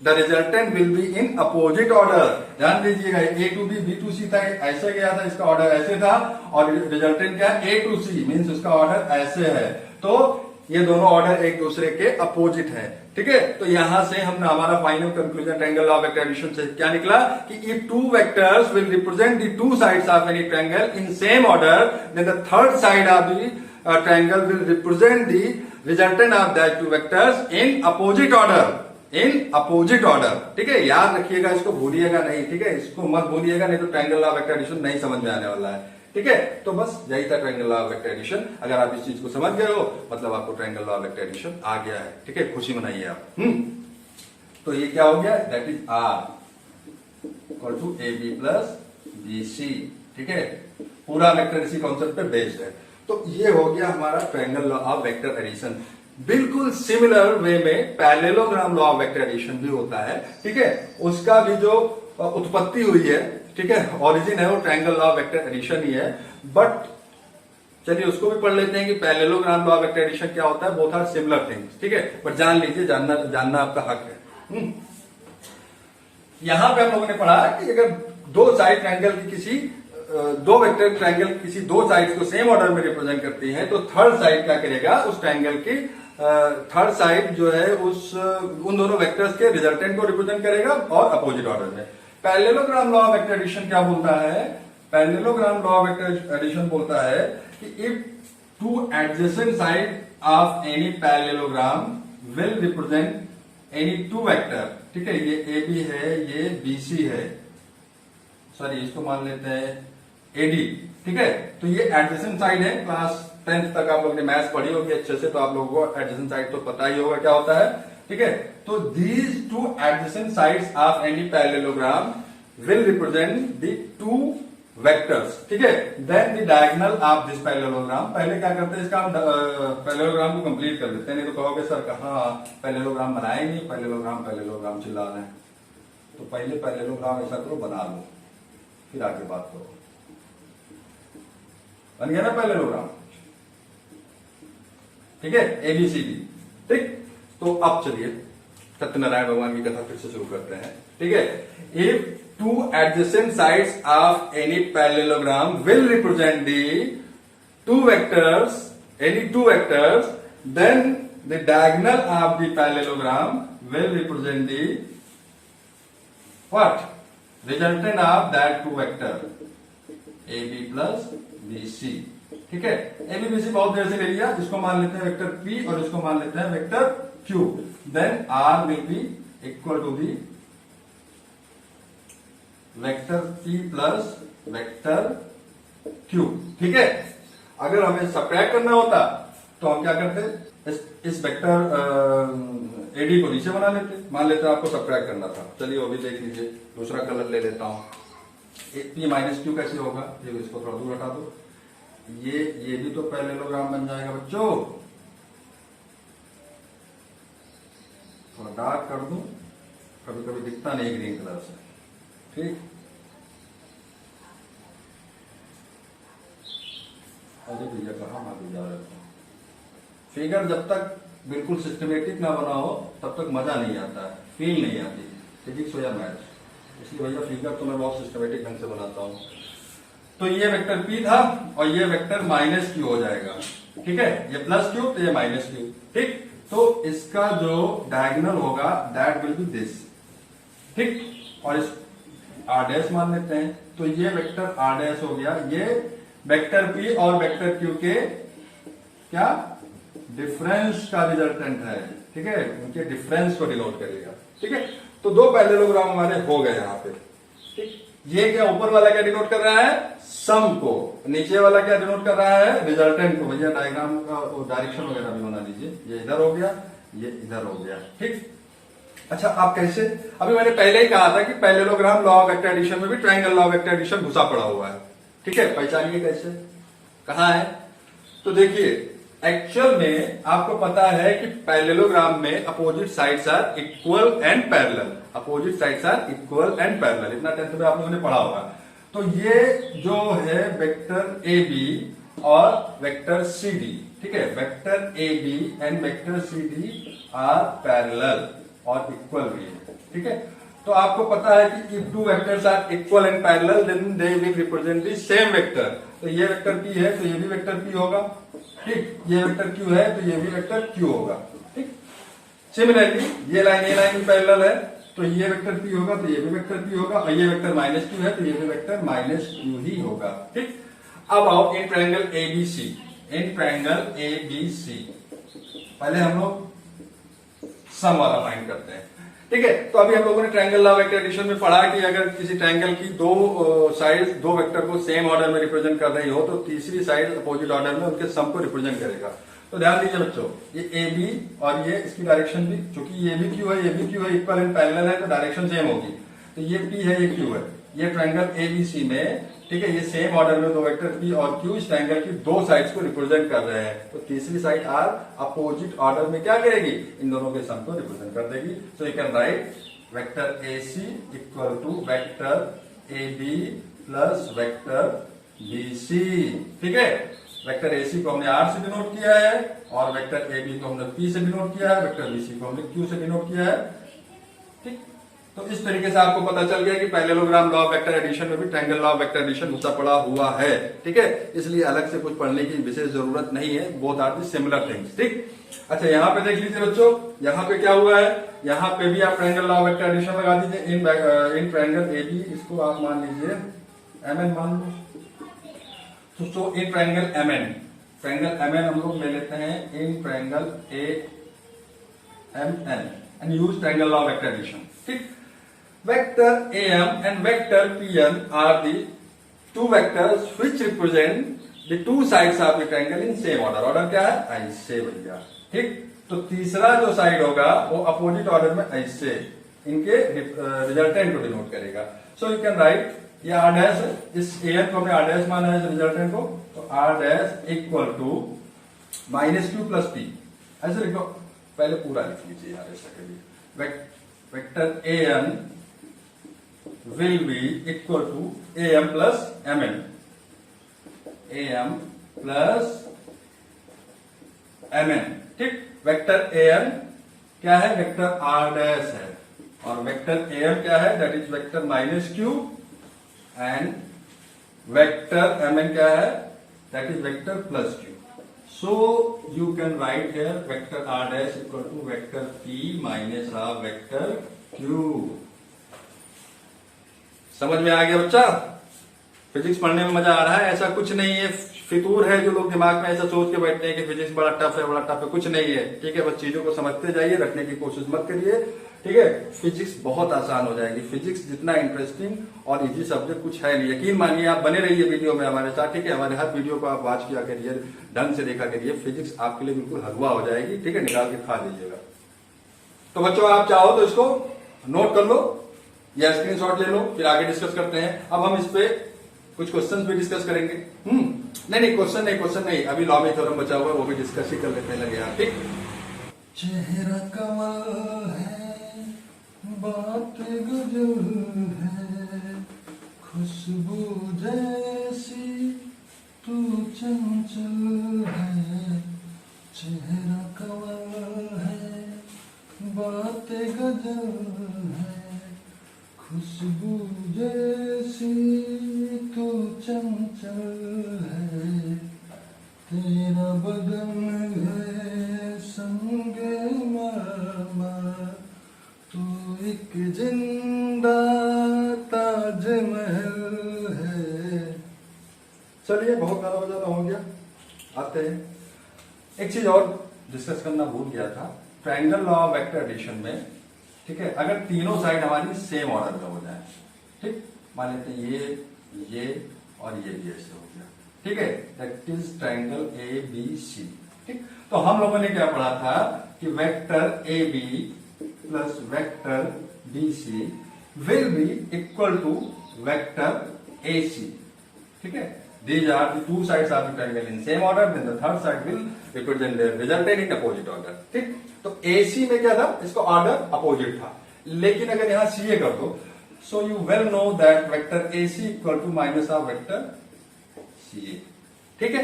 the resultant will be in opposite order. ध्यान दीजिएगा, A to B, B to C था, ऐसे गया था, इसका order ऐसे था, और रिजल्टेंट क्या है, A to C, मीन्स उसका ऑर्डर ऐसे है। तो ये दोनों ऑर्डर एक दूसरे के अपोजिट है। ठीक है, तो यहां से हमने हमारा final conclusion triangle law of vector addition से क्या निकला कि if two vectors will represent the two sides of any triangle in same order, then the third side of the triangle will represent the resultant of that two vectors in opposite order। ठीक है, याद रखिएगा, इसको भूलिएगा नहीं। ठीक है, इसको मत भूलिएगा, नहीं तो triangle law of vector addition नहीं समझ में आने वाला है। ठीक है, तो बस यही था triangle law of vector addition. अगर आप इस चीज को समझ गए हो मतलब आपको triangle law of vector addition आ गया है। ठीक है, खुशी मनाइए आप। तो ये क्या हो गया, that is R equal to A B plus B C. ठीक है, पूरा वेक्टर इसी कॉन्सेप्ट पे बेस्ड है। तो ये हो गया हमारा triangle law of vector addition. बिल्कुल सिमिलर वे में parallelogram law of vector addition भी होता है। ठीक है, उसका भी जो उत्पत्ति हुई है, ठीक है, ओरिजिन है वो triangle law of vector addition ही है। बट चलिए उसको भी पढ़ लेते हैं कि parallelogram law of vector addition क्या होता है। Both are similar things. ठीक है, बट जान लीजिए, जानना आपका हक है। यहां पे हम लोगों ने पढ़ा कि अगर दो साइड ट्रायंगल की किसी दो वेक्टर ट्रायंगल किसी दो साइड्स को सेम ऑर्डर में रिप्रेजेंट करती है, तो थर्ड साइड क्या करेगा, उस ट्रायंगल की थर्ड साइड जो है उन दोनों वेक्टर्स के रिजल्टेंट को रिप्रेजेंट करेगा और अपोजिट ऑर्डर में। Parallelogram law of vector addition क्या बोलता है, parallelogram law of vector addition बोलता है कि if two adjacent side of any parallelogram will represent any two vector. ठीक है, ये ए बी है, ये बी सी है, सॉरी इसको मान लेते हैं एडी। ठीक है, तो ये एडजेसेंट साइड है। क्लास 10th तक आप लोगों ने मैथ्स पढ़ी होगी अच्छे से, तो आप लोगों को एडजेसेंट साइड तो पता ही होगा क्या होता है। ठीक है, तो these two adjacent sides of any parallelogram will represent the two vectors. ठीक है, then the diagonal of this parallelogram. पहले क्या करते हैं, इसका हम पैरेललोग्राम को कंप्लीट कर देते हैं। नहीं तो कहोगे सर कहाँ पैरेललोग्राम बनाए नहीं, पैरेललोग्राम चिल्ला रहे हैं। तो पहले पैरेललोग्राम ऐसा करो, बना लो, फिर आगे बात करो। बन गया ना पैरेललोग्राम। ठीक है, एबीसीडी। ठीक, तो अब चलिए सत्यनारायण भगवान की कथा फिर से शुरू करते हैं, ठीक है। If two adjacent sides of any parallelogram will represent the two vectors, any two vectors, then the diagonal of the parallelogram will represent the what, resultant of that two vector A B plus B C, ठीक है। A B B सी बहुत देर से ले लिया, इसको मान लेते हैं वेक्टर पी और इसको मान लेते हैं vector Q, then R will be equal to the vector P plus vector Q, ठीक है। अगर हमें सब्ट्रैक्ट करना होता तो हम क्या करते, इस वेक्टर एडी को नीचे बना लेते, मान लेते हैं आपको सब्ट्रैक्ट करना था। चलिए वो भी देख लीजिए, दूसरा कलर ले लेता हूं। पी माइनस क्यू कैसे होगा, ये इसको थोड़ा दूर हटा दो, ये भी तो पैरेललोग्राम बन जाएगा बच्चों। थोड़ा डार्क कर दूं, कभी कभी दिखता नहीं ग्रीन कलर से, ठीक। अरे भैया कहाँ मालूम जा रहे हो, फिगर जब तक बिल्कुल सिस्टमेटिक ना बना हो तब तक मजा नहीं आता है, फील नहीं आती फिजिक्स हो या मैथ्स। इसलिए भैया फिगर तो मैं बहुत सिस्टमेटिक ढंग से बनाता हूं। तो ये वेक्टर पी था और ये वेक्टर माइनस क्यू हो जाएगा, ठीक है। ये प्लस क्यू तो ये माइनस क्यू, ठीक। तो इसका जो डायगोनल होगा दैट विल बी दिस, ठीक। और इस आर डैश मान लेते हैं, तो ये वेक्टर आर डैश हो गया। ये वेक्टर पी और वेक्टर क्यू के क्या डिफरेंस का रिजल्टेंट है, ठीक है। उनके डिफरेंस को डिनोट करेगा, ठीक है। तो दो पैरेललोग्राम हमारे हो गए यहाँ पे, ठीक। ये क्या ऊपर वाला क्या डिनोट कर रहा है, सम को, नीचे वाला क्या डिनोट कर रहा है, रिजल्टेंट को। भैया डायग्राम का डायरेक्शन वगैरह भी बना दीजिए, ये इधर हो गया, ये इधर हो गया, ठीक। अच्छा आप कैसे, अभी मैंने पहले ही कहा था कि parallelogram law of vector addition में भी triangle law of vector addition घुसा पड़ा हुआ है, ठीक है। पहचानिए कैसे, कहां है। तो देखिए एक्चुअल में आपको पता है कि पैरेललोग्राम में opposite sides are equal and parallel, opposite sides are equal and parallel, इतना 10th में आप लोगों ने पढ़ा होगा। तो ये जो है वेक्टर ए बी और वेक्टर सी डी, ठीक है। Vector A B and vector C D are parallel और इक्वल भी है, ठीक है। तो आपको पता है कि if two vectors are equal and parallel then they will represent the same vector. तो ये वेक्टर पी है तो ये भी वेक्टर पी होगा, ठीक। ये वेक्टर क्यू है तो ये भी वेक्टर क्यू होगा, ठीक। सिमिलरली ये लाइन भी पैरेलल है तो ये वेक्टर पी होगा तो ये भी वेक्टर पी होगा, और ये वेक्टर माइनस क्यू है तो ये भी वेक्टर माइनस क्यू ही होगा, ठीक। अब आओ in triangle ABC, in triangle ABC पहले हम लोग सम वाला फाइंड करते हैं, ठीक है। तो अभी हम लोगों ने ट्रायंगल लॉ वेक्टर एडिशन में पढ़ा कि अगर किसी ट्रायंगल की दो साइड दो वेक्टर को सेम ऑर्डर में रिप्रेजेंट कर रही हो तो तीसरी साइड अपोजिट ऑर्डर में उनके सम को रिप्रेजेंट करेगा। तो ध्यान दीजिए बच्चों, ये ए बी और ये इसकी डायरेक्शन भी, चूंकि ये भी क्यू है ये भी क्यू है, इक्वल एंड पैरेलल है तो डायरेक्शन सेम होगी। तो ये पी है ये क्यू है, ये ट्रायंगल एबीसी में, ठीक है, ये सेम ऑर्डर में दो वेक्टर पी और क्यू इस ट्रायंगल की दो साइड्स को रिप्रेजेंट कर रहे हैं। तो तीसरी साइड आर अपोजिट ऑर्डर में क्या करेगी, इन दोनों के सम को रिप्रेजेंट कर देगी। So you can write vector A C equal to vector A B plus vector B C, ठीक है। वेक्टर ए सी को हमने आर से डिनोट किया है और वेक्टर ए बी को हमने पी से डिनोट किया है, वेक्टर बी सी को हमने क्यू से डिनोट किया है, ठीक। तो इस तरीके से आपको पता चल गया कि parallelogram law of vector addition में भी triangle law of vector addition घुसा पड़ा हुआ है, ठीक है। इसलिए अलग से कुछ पढ़ने की विशेष जरूरत नहीं है, both are the similar things, ठीक। अच्छा यहाँ पे देख लीजिए बच्चों, यहाँ पे क्या हुआ है, यहाँ पे भी आप triangle law of vector addition लगा दीजिए। इन ट्रायंगल ए बी, इसको आप मान लीजिए एम एन मान लो। तो in triangle M N, triangle M N हम लोग ले लेते हैं in triangle A M N and use triangle law of vector addition, ठीक। Vector AM and vector PM are the two vectors which represent the two sides of the triangle in same order. Order क्या है, ऐसे भैया, ठीक। तो तीसरा जो side होगा वो अपोजिट ऑर्डर में ऐसे इनके रिजल्टेंट को डिनोट करेगा। सो यू कैन राइट, ये आर डैश है, इस एन को हमने आर डैश माना है रिजल्टेंट को, तो R dash equal to minus Q plus P, ऐसे लिखो। पहले पूरा लिख लीजिए यार, ऐसा करिए। Vector A N will be equal to am plus mn, am plus mn, ठीक। वेक्टर an क्या है, वेक्टर आर डैश है, और वेक्टर एम क्या है, that is vector minus Q, and vector M N क्या है, that is vector plus Q. So you can write here vector r dash equal to vector p minus half vector q. समझ में आ गया बच्चा? Physics पढ़ने में मजा आ रहा है? ऐसा कुछ नहीं है, फितूर है जो लोग दिमाग में ऐसा सोच के बैठते हैं कि फिजिक्स बड़ा टफ है, बड़ा टफ है. कुछ नहीं है, ठीक है. बस चीजों को समझते जाइए, रखने की कोशिश मत करिए, ठीक है. फिजिक्स बहुत आसान हो जाएगी. फिजिक्स जितना इंटरेस्टिंग और इजी सब्जेक्ट कुछ है नहीं. यकीन मानिए, आप बने रहिए वीडियो में हमारे साथ, ठीक है. हमारे हर वीडियो को आप वॉच किया करिए, ढंग से देखा करिए. फिजिक्स आपके लिए बिल्कुल हलवा हो जाएगी, ठीक है. निकाल के खा लीजिएगा. तो बच्चों, आप चाहो तो इसको नोट कर लो या स्क्रीनशॉट ले लो, फिर आगे डिस्कस करते हैं. अब हम इस पे कुछ क्वेश्चंस भी डिस्कस करेंगे. नहीं, क्वेश्चन नहीं, अभी लॉ में थ्योरम बचा हुआ, वो भी डिस्कस ही कर लेते हैं. लगे आप, ठीक. चेहरा कमल है, बात गजल है, खुशबू जैसी तू चंचल है. चेहरा कमल है, बात गजल है, खुशबू जैसी तू चंचल है. तेरा बदन है संगे मरमर, तू एक जिंदा ताजमहल है. चलिए, बहुत गाना बजाना हो गया, आते हैं. एक चीज और डिस्कस करना भूल गया था. Triangle law of vector addition में, ठीक है, अगर तीनों साइड हमारी सेम ऑर्डर में हो जाए, ठीक, मान लेते हैं ये और ये भी ऐसे हो गया, ठीक है. That is triangle A B C, ठीक. तो हम लोगों ने क्या पढ़ा था कि vector A B plus vector B C will be equal to vector A C, ठीक है. These are the two sides of the triangle in same order, then the third side will represent their resultant in opposite order, ठीक. तो AC में क्या था, इसका order opposite था. लेकिन अगर यहां CA कर दो, so you well know that vector AC equal to minus of vector CA, ठीक है.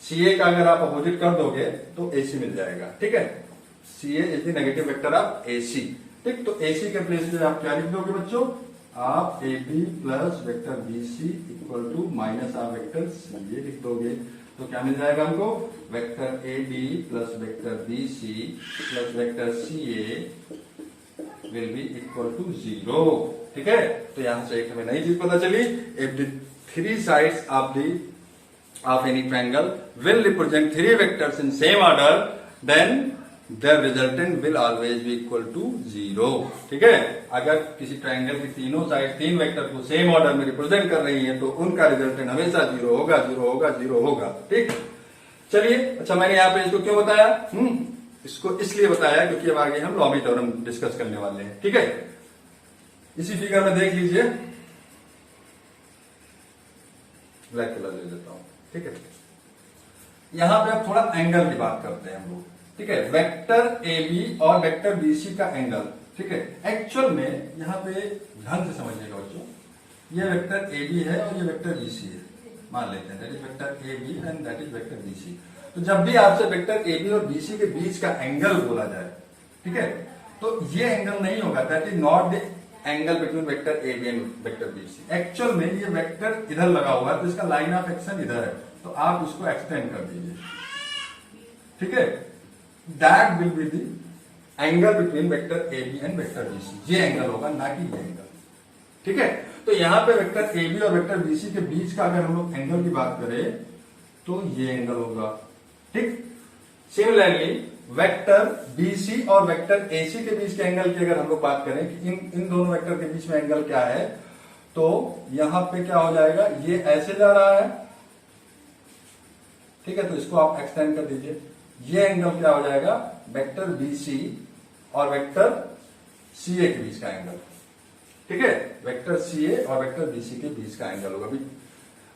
CA का अगर आप अपोजिट कर दोगे तो AC मिल जाएगा, ठीक है. CA is the negative vector of AC, ठीक. तो AC के प्लेस पे आप क्या लिख दोगे बच्चों, आप A B plus vector B C equal to minus of vector C A लिख दोगे. तो क्या मिल जाएगा हमको, vector A B plus vector B C plus vector C A will be equal to 0, ठीक है. तो यहां से एक हमें नई चीज पता चली. If the three sides of any triangle will represent three vectors in same order, then their resultant will always be equal to 0, ठीक है. अगर किसी ट्रायंगल की तीनों साइड तीन वेक्टर को सेम ऑर्डर में रिप्रेजेंट कर रही है तो उनका रिजल्टेंट हमेशा 0 होगा, 0 होगा, 0 होगा, ठीक. चलिए, अच्छा, मैंने यहाँ पे इसको क्यों बताया, इसको इसलिए बताया क्योंकि अब आगे हम लॉ में थ्योरम डिस्कस करने वाले हैं, ठीक है. इसी फिगर में देख लीजिए, ब्लैक कलर ले लेता हूं, ठीक है. यहां पे अब थोड़ा एंगल की बात करते हैं हम लोग, ठीक है. वेक्टर ए बी और वेक्टर बी सी का एंगल, ठीक है. एक्चुअल में यहाँ पे ध्यान से समझिएगा बच्चों, ये वेक्टर ए बी है और ये वेक्टर बी सी है, मान लेते हैं. That is vector A B and that is vector B C. तो जब भी आपसे वेक्टर ए बी और बी सी के बीच का एंगल बोला जाए, ठीक है, तो ये एंगल नहीं होगा. That is not the angle between vector A B and vector B C. Actual में ये वेक्टर इधर लगा हुआ है तो इसका लाइन ऑफ एक्शन इधर है, तो आप इसको एक्सटेंड कर दीजिए, ठीक है. That will be the angle between vector AB and vector BC. ये एंगल होगा, ना कि ये एंगल, ठीक है. तो यहाँ पे वेक्टर AB और वेक्टर BC के बीच का अगर हम लोग एंगल की बात करें तो ये एंगल होगा, ठीक. सिमिलरली वेक्टर BC और वेक्टर AC के बीच के एंगल की अगर हम लोग बात करें कि इन दोनों वेक्टर के बीच में एंगल क्या है, तो यहां पे क्या हो जाएगा, ये ऐसे जा रहा है, ठीक है. तो इसको आप एक्सटेंड कर दीजिए. ये एंगल क्या हो जाएगा, वेक्टर बीसी और वेक्टर सीए के बीच का एंगल, ठीक है. वेक्टर सीए और वेक्टर बीसी के बीच का एंगल होगा. अभी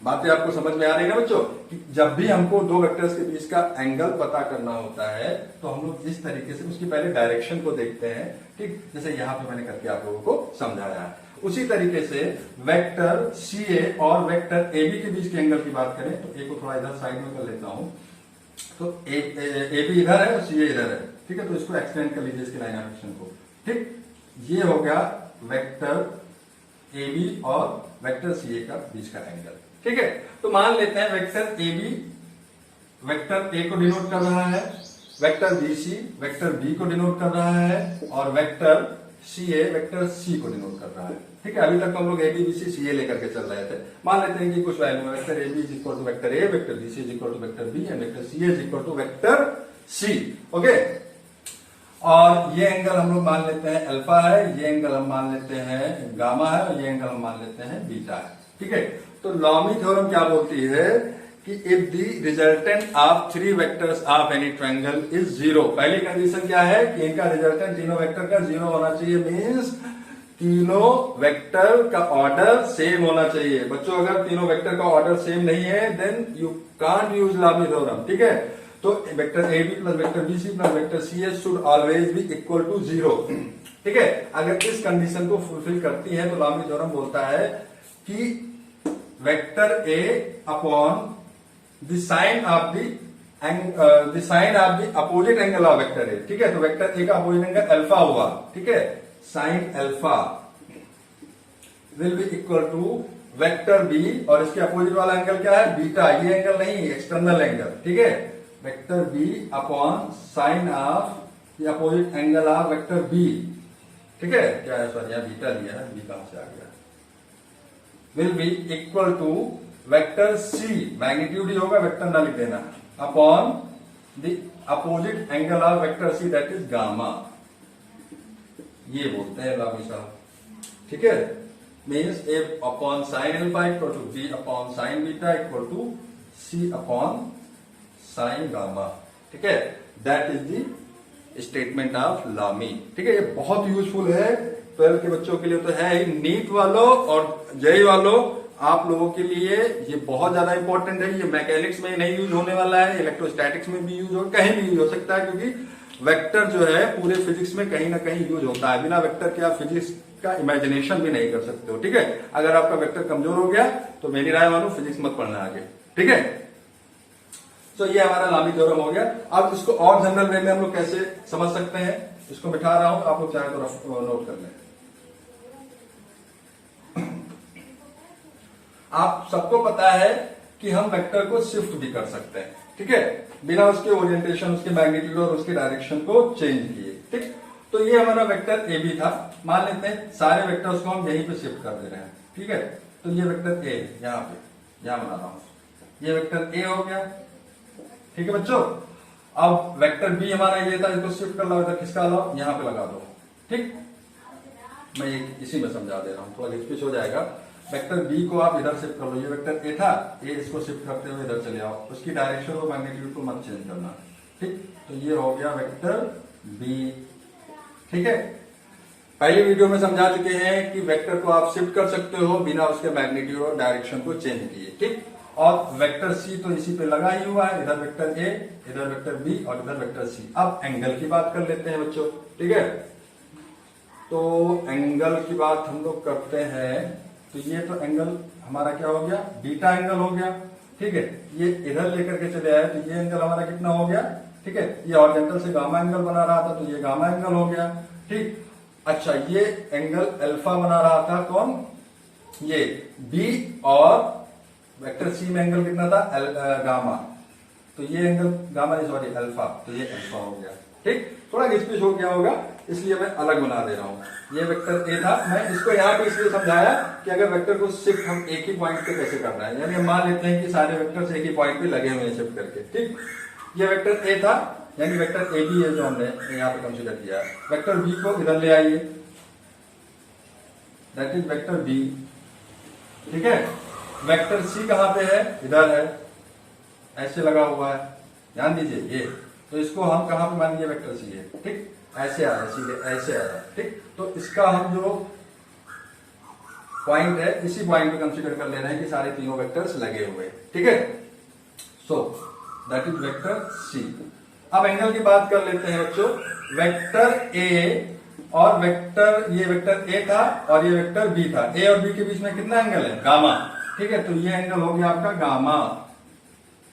बातें आपको समझ में आ रही है ना बच्चों, कि जब भी हमको दो वेक्टर्स के बीच का एंगल पता करना होता है तो हम लोग इस तरीके से उसकी पहले डायरेक्शन को देखते हैं, ठीक. जैसे यहां पे मैंने करके आप लोगों को समझाया है, उसी तरीके से वेक्टर सीए और वेक्टर एबी के बीच के एंगल की बात करें तो एक को थोड़ा इधर साइड में कर लेता हूं. तो ए बी इधर है और सी ए इधर है, ठीक है। तो इसको एक्सटेंड कर लीजिए इसके लाइन ऑफ एक्शन को, ठीक। ये हो गया वेक्टर ए बी और वेक्टर सी ए का बीच का एंगल, ठीक है। तो मान लेते हैं vector A B vector A को डिनोट कर रहा है, vector B C vector B को डिनोट कर रहा है, और वेक्टर सी ए वेक्टर सी को डिनोट कर रहा है, ठीक है। अभी तक हम लोग ए बी बी सी सी ए लेकर के चल रहे थे। मान लेते हैं कि कुछ वैल्यू है, vector A B is equal to vector A, vector B C is equal to vector B, and vector C is equal to vector C, okay. और ये एंगल हम लोग मान लेते हैं अल्फा है, ये एंगल हम मान लेते हैं गामा है, और ये एंगल हम मान लेते हैं बीटा है, ठीक है। तो लॉमी थ्योरम क्या बोलती है कि if the resultant of three vectors of any triangle is zero, पहली कंडीशन क्या है कि इनका रिजल्टेंट तीनों वेक्टर का जीरो होना चाहिए, मींस तीनों वेक्टर का ऑर्डर सेम होना चाहिए। बच्चों अगर तीनों वेक्टर का ऑर्डर सेम नहीं है then you can't use Lami theorem, ठीक है। तो vector A B plus vector B C plus vector C S should always be equal to zero, ठीक है। अगर इस कंडीशन को फुलफिल करती है तो लॉमी थ्योरम बोलता है कि vector A upon the sine of the sine of the opposite angle of vector A, ठीक है। तो वेक्टर ए का अपोजिट एंगल अल्फा हुआ, ठीक है। Sine alpha will be equal to vector B, और इसके अपोजिट वाला एंगल क्या है, बीटा। ये एंगल नहीं, एक्सटर्नल एंगल, ठीक है। Vector B upon sine of the opposite angle of vector B, ठीक है। क्या है, सॉरी यहाँ बीटा लिया है, बी कहां से आ गया, will be equal to vector C, magnitude ही होगा, वेक्टर ना लिख देना, upon the opposite angle of vector C that is gamma. ये बोलते हैं लॉमी साहब, ठीक है। Means A upon sine alpha equal to B upon sine beta equal to C upon sine gamma, ठीक है। That is the statement of Lami, ठीक है। ये बहुत यूजफुल है 12 के बच्चों के लिए तो है ही, नीट वालों और जेई वालों आप लोगों के लिए ये बहुत ज्यादा इंपॉर्टेंट है। ये मैकेनिक्स में नहीं यूज होने वाला है, इलेक्ट्रोस्टैटिक्स में भी यूज हो, कहीं भी यूज हो सकता है, क्योंकि वेक्टर जो है पूरे फिजिक्स में कहीं ना कहीं यूज होता है। बिना वेक्टर के आप फिजिक्स का इमेजिनेशन भी नहीं कर सकते हो, ठीक है। अगर आपका वेक्टर कमजोर हो गया तो मेरी राय मानो फिजिक्स मत पढ़ना आगे, ठीक है। तो ये हमारा लॉमी थ्योरम हो गया। अब इसको और जनरल वे में हम लोग कैसे समझ सकते हैं, इसको बिठा रहा हूं, आप लोग चाहे तो नोट कर लें। आप सबको पता है कि हम वेक्टर को शिफ्ट भी कर सकते हैं, ठीक है, बिना उसके ओरिएंटेशन, उसके मैग्नीट्यूड और उसके डायरेक्शन को चेंज किए, ठीक। तो ये हमारा वेक्टर ए बी था। मान लेते हैं सारे वेक्टर्स को हम यहीं पे शिफ्ट कर दे रहे हैं, ठीक है। तो ये वेक्टर ए यहाँ पे, यहां बना रहा हूं, ये वेक्टर ए हो गया, ठीक है बच्चों। अब वेक्टर बी हमारा ये था, इसको शिफ्ट कर लो, इधर किसका लाओ, यहां पे लगा दो, ठीक। मैं इसी में समझा दे रहा हूं, थोड़ा घिचपिच हो जाएगा। वेक्टर बी को आप इधर शिफ्ट कर लो, ये वेक्टर ए था, ए इसको शिफ्ट करते हुए इधर चले आओ, उसकी डायरेक्शन और मैग्नीट्यूड को मत चेंज करना, ठीक। तो ये हो गया वेक्टर बी, ठीक है। पहली वीडियो में समझा चुके हैं कि वेक्टर को आप शिफ्ट कर सकते हो बिना उसके मैग्नीट्यूड और डायरेक्शन को चेंज किए, ठीक। और वेक्टर सी तो इसी पे लगा ही हुआ है, इधर वेक्टर ए, इधर वेक्टर बी और इधर वेक्टर सी। अब एंगल की बात कर लेते हैं बच्चों, ठीक है। तो एंगल की बात हम लोग करते हैं, तो ये तो एंगल हमारा क्या हो गया, बीटा एंगल हो गया, ठीक है। ये इधर लेकर के चले आए तो ये एंगल हमारा कितना हो गया, ठीक है। ये हॉरिजॉन्टल से गामा एंगल बना रहा था तो ये गामा एंगल हो गया, ठीक। अच्छा, ये एंगल अल्फा बना रहा था कौन, ये बी, और वेक्टर सी में एंगल कितना था, गामा, तो ये एंगल गामा नहीं सॉरी अल्फा, तो ये अल्फा हो गया, ठीक। थोड़ा घिसपिच हो गया होगा इसलिए मैं अलग बना दे रहा हूं। ये वेक्टर ए था, मैं इसको यहाँ पे इसलिए समझाया कि अगर वेक्टर को शिफ्ट हम एक ही पॉइंट पे कैसे करना है, यानी हम मान लेते हैं कि सारे वेक्टर्स एक ही पॉइंट पे लगे हुए हैं शिफ्ट करके, ठीक। ये वेक्टर ए था, यानी वेक्टर ए बी है जो हमने यहाँ पे कंसीडर किया है। वेक्टर बी को इधर ले आइए, दैट इज वेक्टर बी, ठीक है। वेक्टर सी कहां पे है, इधर है, ऐसे लगा हुआ है, ध्यान दीजिए ये, तो इसको हम कहां पे मान लिया, वेक्टर सी है, ठीक। ऐसे आया, सीधे ऐसे आया, ठीक। तो इसका हम जो पॉइंट है इसी पॉइंट पे कंसीडर कर ले रहे हैं कि सारे तीनों वेक्टर्स लगे हुए, ठीक है। So that is vector C. अब एंगल की बात कर लेते हैं बच्चों। वेक्टर ए और वेक्टर, ये वेक्टर ए था और ये वेक्टर बी था, ए और बी के बीच में कितना एंगल है, गामा, ठीक है। तो ये एंगल हो गया आपका गामा,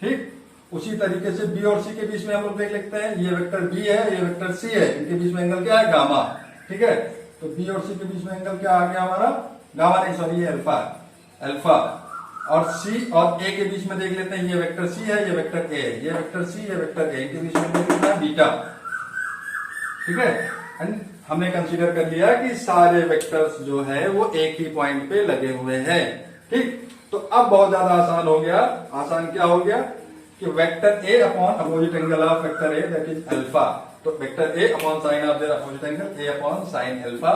ठीक। उसी तरीके से बी और सी के बीच में हम लोग देख लेते हैं, ये वेक्टर बी है, ये वेक्टर सी है, इनके बीच में एंगल क्या है, गामा। ठीक है, तो बी और सी के बीच में एंगल क्या आ गया हमारा, गामा नहीं सॉरी ये अल्फा, अल्फा। और सी और ए के बीच में देख लेते हैं, ये वेक्टर सी है, ये वेक्टर ए है, ये वेक्टर सी, ये वेक्टर ए, इनके बीच में देख लेते हैं बीटा। ठीक है, एंड हमने कंसीडर कर लिया कि सारे वेक्टर्स जो है वो एक ही पॉइंट पे लगे हुए हैं। ठीक, तो अब बहुत ज्यादा आसान हो गया। आसान क्या हो गया कि vector A upon opposite angle of vector A that is alpha, तो vector A upon sine of their opposite angle A upon sine alpha,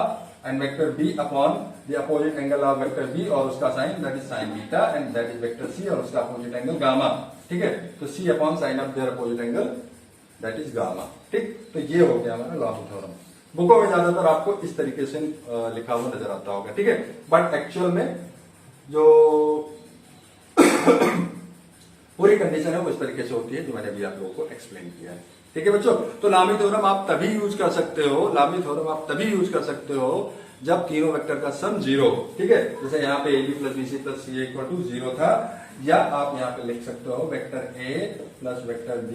and vector B upon the opposite angle of vector B और उसका sine that is sine beta, and that is vector C और उसका opposite angle gamma. ठीक है, तो C upon sine of their opposite angle that is gamma. ठीक, तो ये हो गया हमारा लॉ ऑफ थ्योरम। बुकों में ज्यादातर आपको इस तरीके से लिखा हुआ नजर आता होगा। ठीक है, बट एक्चुअल में जो पूरी कंडीशन है वो इस तरीके से होती है जो मैंने अभी आप लोगों को एक्सप्लेन किया है। ठीक है बच्चों, तो लामी थ्योरम आप तभी यूज कर सकते हो, लामी थ्योरम आप तभी यूज कर सकते हो जब तीनों वेक्टर का सम जीरो हो। ठीक है, जैसे यहाँ पे AB plus BC plus C equal to zero था, या आप यहाँ पे लिख सकते हो vector A plus vector B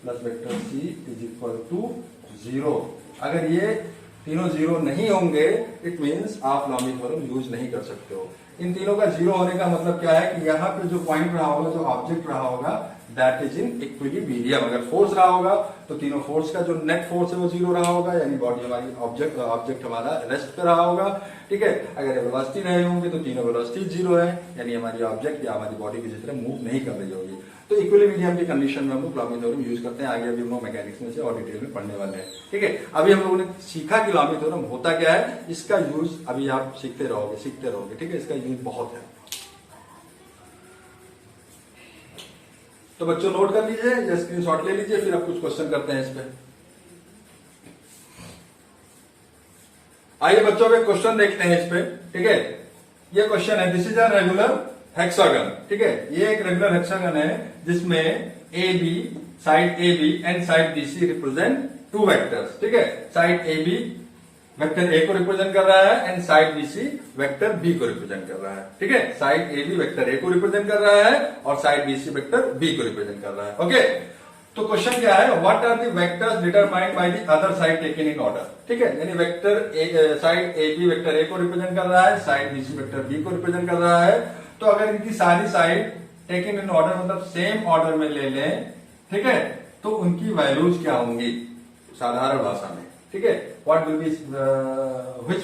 plus vector C is equal to zero. अगर ये तीनों जीरो नहीं होंगे इट मीन्स आप लामी थ्योरम यूज नहीं कर सकते हो। इन तीनों का जीरो होने का मतलब क्या है कि यहाँ पे जो पॉइंट रहा होगा, जो ऑब्जेक्ट रहा होगा दैट इज इन इक्विलिब्रियम। अगर फोर्स रहा होगा तो तीनों फोर्स का जो नेट फोर्स है वो जीरो रहा होगा, यानी बॉडी हमारी ऑब्जेक्ट हमारा रेस्ट पे रहा होगा। ठीक है, अगर वेलोसिटी रहे होंगे तो तीनों वेलोसिटी जीरो है, यानी हमारी ऑब्जेक्ट या हमारी बॉडी किसी तरह मूव नहीं कर रही होगी। तो इक्विलिब्रियम की कंडीशन में हम लोग लामी थ्योरम यूज करते हैं। आगे अभी हम लोग मैकेनिक्स में से और डिटेल में पढ़ने वाले हैं। ठीक है, अभी हम लोगों ने सीखा कि लामी थ्योरम होता क्या है, इसका यूज अभी आप सीखते रहोगे। ठीक है, इसका यूज बहुत है। तो बच्चों नोट कर लीजिए या स्क्रीनशॉट ले लीजिए, फिर आप कुछ क्वेश्चन करते हैं इस पे। आइए बच्चों पे क्वेश्चन देखते हैं इस पे। ठीक है, ये क्वेश्चन है, this is a regular hexagon. ठीक है, ये एक रेगुलर हेक्सागन है जिसमें A B, side A B and side B C represent two vectors. ठीक है, side A B vector A को रिप्रेजेंट कर रहा है and side B C vector B को रिप्रेजेंट कर रहा है। ठीक है, side A B vector A को रिप्रेजेंट कर रहा है और side B C vector B को रिप्रेजेंट कर रहा है। ओके, तो क्वेश्चन क्या है, what are the vectors determined by the other side taken in order. ठीक है, यानी vector side A B vector A को रिप्रेजेंट कर रहा है, side B C vector B को रिप्रेजेंट कर रहा है। तो अगर इनकी सारी साइड टेकन इन ऑर्डर मतलब सेम ऑर्डर में ले लें, ठीक है, तो उनकी वैल्यूज क्या होंगी साधारण भाषा में। ठीक है, what will B which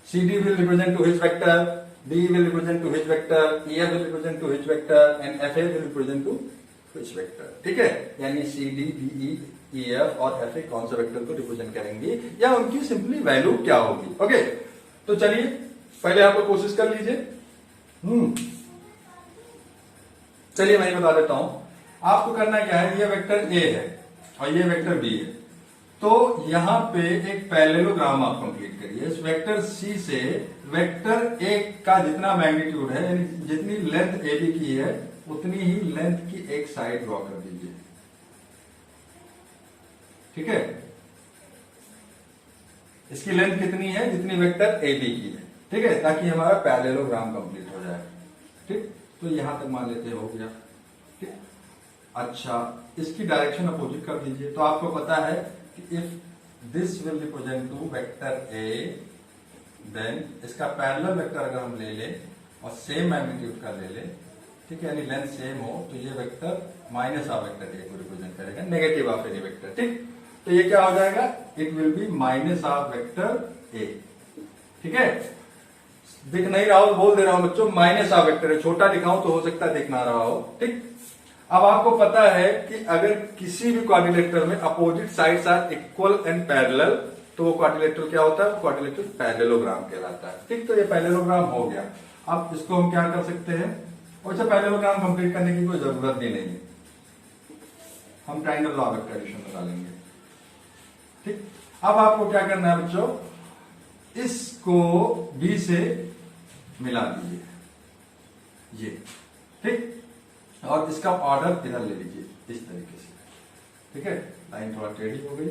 CD will represent to which vector, D will represent to which vector, EF will represent to which vector and FA will represent to which vector। ठीक है, यानी CD, DE, EF और FA कौन से vector को represent करेंगे या उनकी सिंपली वैल्यू क्या होगी। ओके, तो चलिए पहले आप लोग कोशिश कर लीजिए। चलिए मैं बता देता हूं, आपको करना क्या है, ये वेक्टर A है और ये वेक्टर B है, तो यहां पे एक पैरेललोग्राम आप कंप्लीट करिए। इस वेक्टर C से वेक्टर A का जितना मैग्नीट्यूड है, यानी जितनी लेंथ AB की है उतनी ही लेंथ की एक साइड ड्रॉ कर दीजिए। ठीक है, इसकी लेंथ कितनी है, जितनी वेक्टर AB की है। ठीक है, ताकि हमारा पैरेललोग्राम कंप्लीट हो जाए। ठीक, तो यहां तक मान लेते हो गया। ठीक, अच्छा, इसकी डायरेक्शन अपोजिट कर दीजिए। तो आपको पता है कि if this will represent to vector A, then इसका पैरेलल वेक्टर अगर हम ले लें और सेम मैग्नीट्यूड का ले लें, ठीक है, यानी लेंथ सेम हो, तो ये vector minus of vector A को रिप्रेजेंट करेगा, नेगेटिव ऑफ एनी वेक्टर। ठीक, तो ये क्या हो जाएगा, it will be minus of vector A। ठीक है, दिख नहीं रहा हो बोल दे रहा हूं बच्चों, माइनस ऑफ वेक्टर है, छोटा दिखाऊं तो हो सकता है दिख ना रहा हो। ठीक, अब आपको पता है कि अगर किसी भी क्वाड्रिलेटरल में opposite sides are equal and parallel, तो वो क्वाड्रिलेटरल क्या होता है, क्वाड्रिलेटरल पैरेललोग्राम कहलाता है। ठीक, तो ये पैरेललोग्राम हो गया। अब इसको हम क्या कर सकते हैं, और अच्छा पैरेललोग्राम कंप्लीट करने की कोई जरूरत भी नहीं है, हम ट्रायंगल लॉ वेक्टर एडिशन लगा लेंगे। ठीक, अब आपको क्या करना है बच्चों, इसको B से मिला दीजिए ये। ठीक, और इसका ऑर्डर इधर ले लीजिए इस तरीके से। ठीक है, लाइन थोड़ा टेढ़ी हो गई,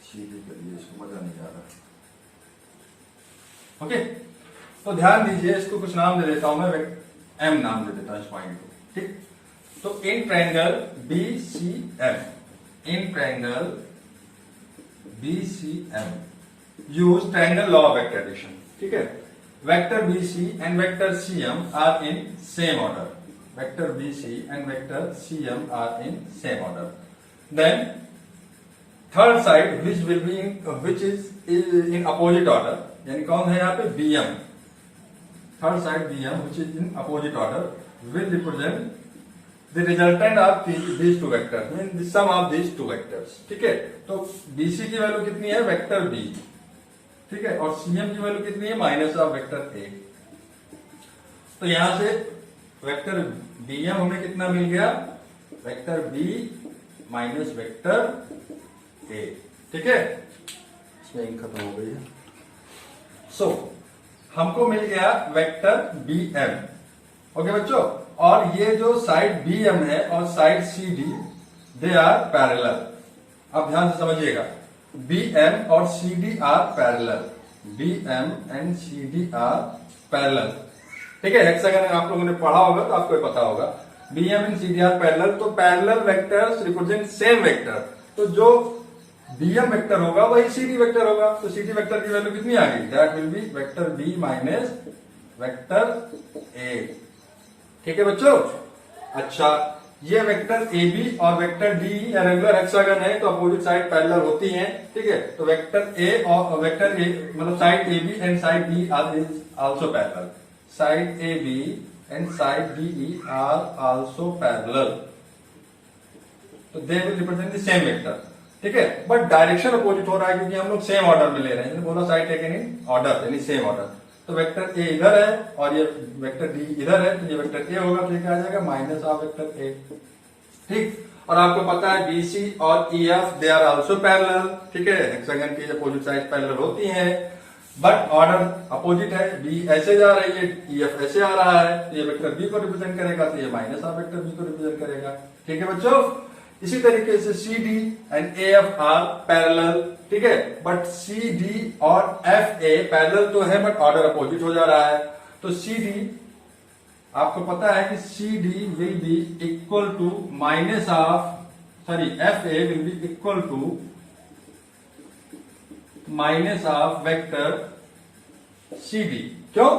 सीधी करिए, इसको मजा नहीं आ रहा। ओके, तो ध्यान दीजिए, इसको कुछ नाम दे देता हूं मैं, एम नाम दे देता हूं इस पॉइंट को, ठीक। तो in triangle BCM, in triangle BCM use triangle law of vector addition, ठीक है। Vector BC and vector CM are in same order, vector BC and vector CM are in same order. Then third side which is in opposite order, यानी कौन है यहाँ पे BM, third side BM which is in opposite order will represent the resultant of these two vectors, mean the sum of these two vectors, ठीक है। तो BC की value कितनी है, वेक्टर B, ठीक है, और CM की वैल्यू कितनी है, माइनस ऑफ वेक्टर A। तो यहां से वेक्टर BM हमें कितना मिल गया, vector B minus vector A, ठीक है। इसमें इंक खत्म हो गई है। सो हमको मिल गया वेक्टर BM, ओके बच्चों। और ये जो साइड BM है और side CD they are parallel. अब ध्यान से समझिएगा, BM और CD are parallel, BM and CD are parallel, ठीक है। हेक्सागन आप लोगों ने पढ़ा होगा तो आपको पता होगा, BM and CD are parallel. तो parallel vectors represent same vector, तो जो BM वेक्टर होगा वही CD वेक्टर होगा। तो CD वेक्टर की वैल्यू कितनी आ गई, that will B vector B minus vector A, ठीक है बच्चों। अच्छा, ये वेक्टर AB और वेक्टर D रेगुलर हेक्सागन है, तो अपोजिट साइड पैरेलल होती हैं, ठीक है। तो वेक्टर A और वेक्टर A मतलब side AB and side D are is also parallel, side AB and side DE are also parallel, तो they will represent the same vector, ठीक है। बट डायरेक्शन अपोजिट हो रहा है क्योंकि हम लोग सेम ऑर्डर में ले रहे हैं, बोला साइड टेकन इन ऑर्डर यानी सेम ऑर्डर। तो वेक्टर A इधर है और ये वेक्टर D इधर है, तो ये वेक्टर A होगा, तो ये क्या आ जाएगा, माइनस ऑफ वेक्टर A, ठीक। और आपको पता है BC और EF they are also parallel, ठीक है। हेक्सागन की अपोजिट साइड पैरेलल होती हैं, बट ऑर्डर अपोजिट है, B ऐसे जा रही है, EF ऐसे आ रहा है, तो ये वेक्टर B को रिप्रेजेंट करेगा, तो ये माइनस ऑफ वेक्टर B को रिप्रेजेंट करेगा, ठीक है बच्चों। इसी तरीके से CD and AF are parallel, ठीक है। बट CD और FA पैरेलल तो है बट ऑर्डर अपोजिट हो जा रहा है। तो CD आपको पता है कि CD will be equal to minus of, sorry FA will be equal to minus of vector CD। क्यों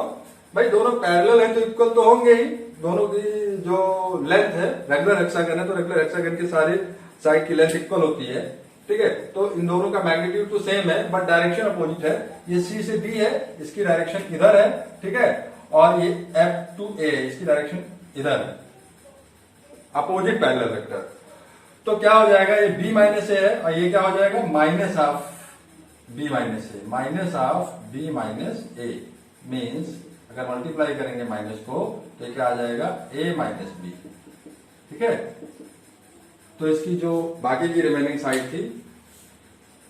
भाई, दोनों पैरेलल है तो इक्वल तो होंगे ही, दोनों की जो लेंथ है, रेगुलर हेक्सागन है तो रेगुलर हेक्सागन की सारी साइड की लेंथ इक्वल होती है, ठीक है। तो इन दोनों का मैग्नीट्यूड तो सेम है बट डायरेक्शन अपोजिट है। ये C से D है, इसकी डायरेक्शन इधर है, ठीक है। और ये F to A इसकी डायरेक्शन इधर है, अपोजिट पैरेलल वेक्टर। तो क्या हो जाएगा, ये B माइनस A है और ये क्या हो जाएगा, minus of B minus A, minus of B minus A means अगर मल्टीप्लाई करेंगे माइनस को तो क्या आ जाएगा, A माइनस B, ठीक है। तो इसकी जो बाकी की रिमेनिंग साइड थी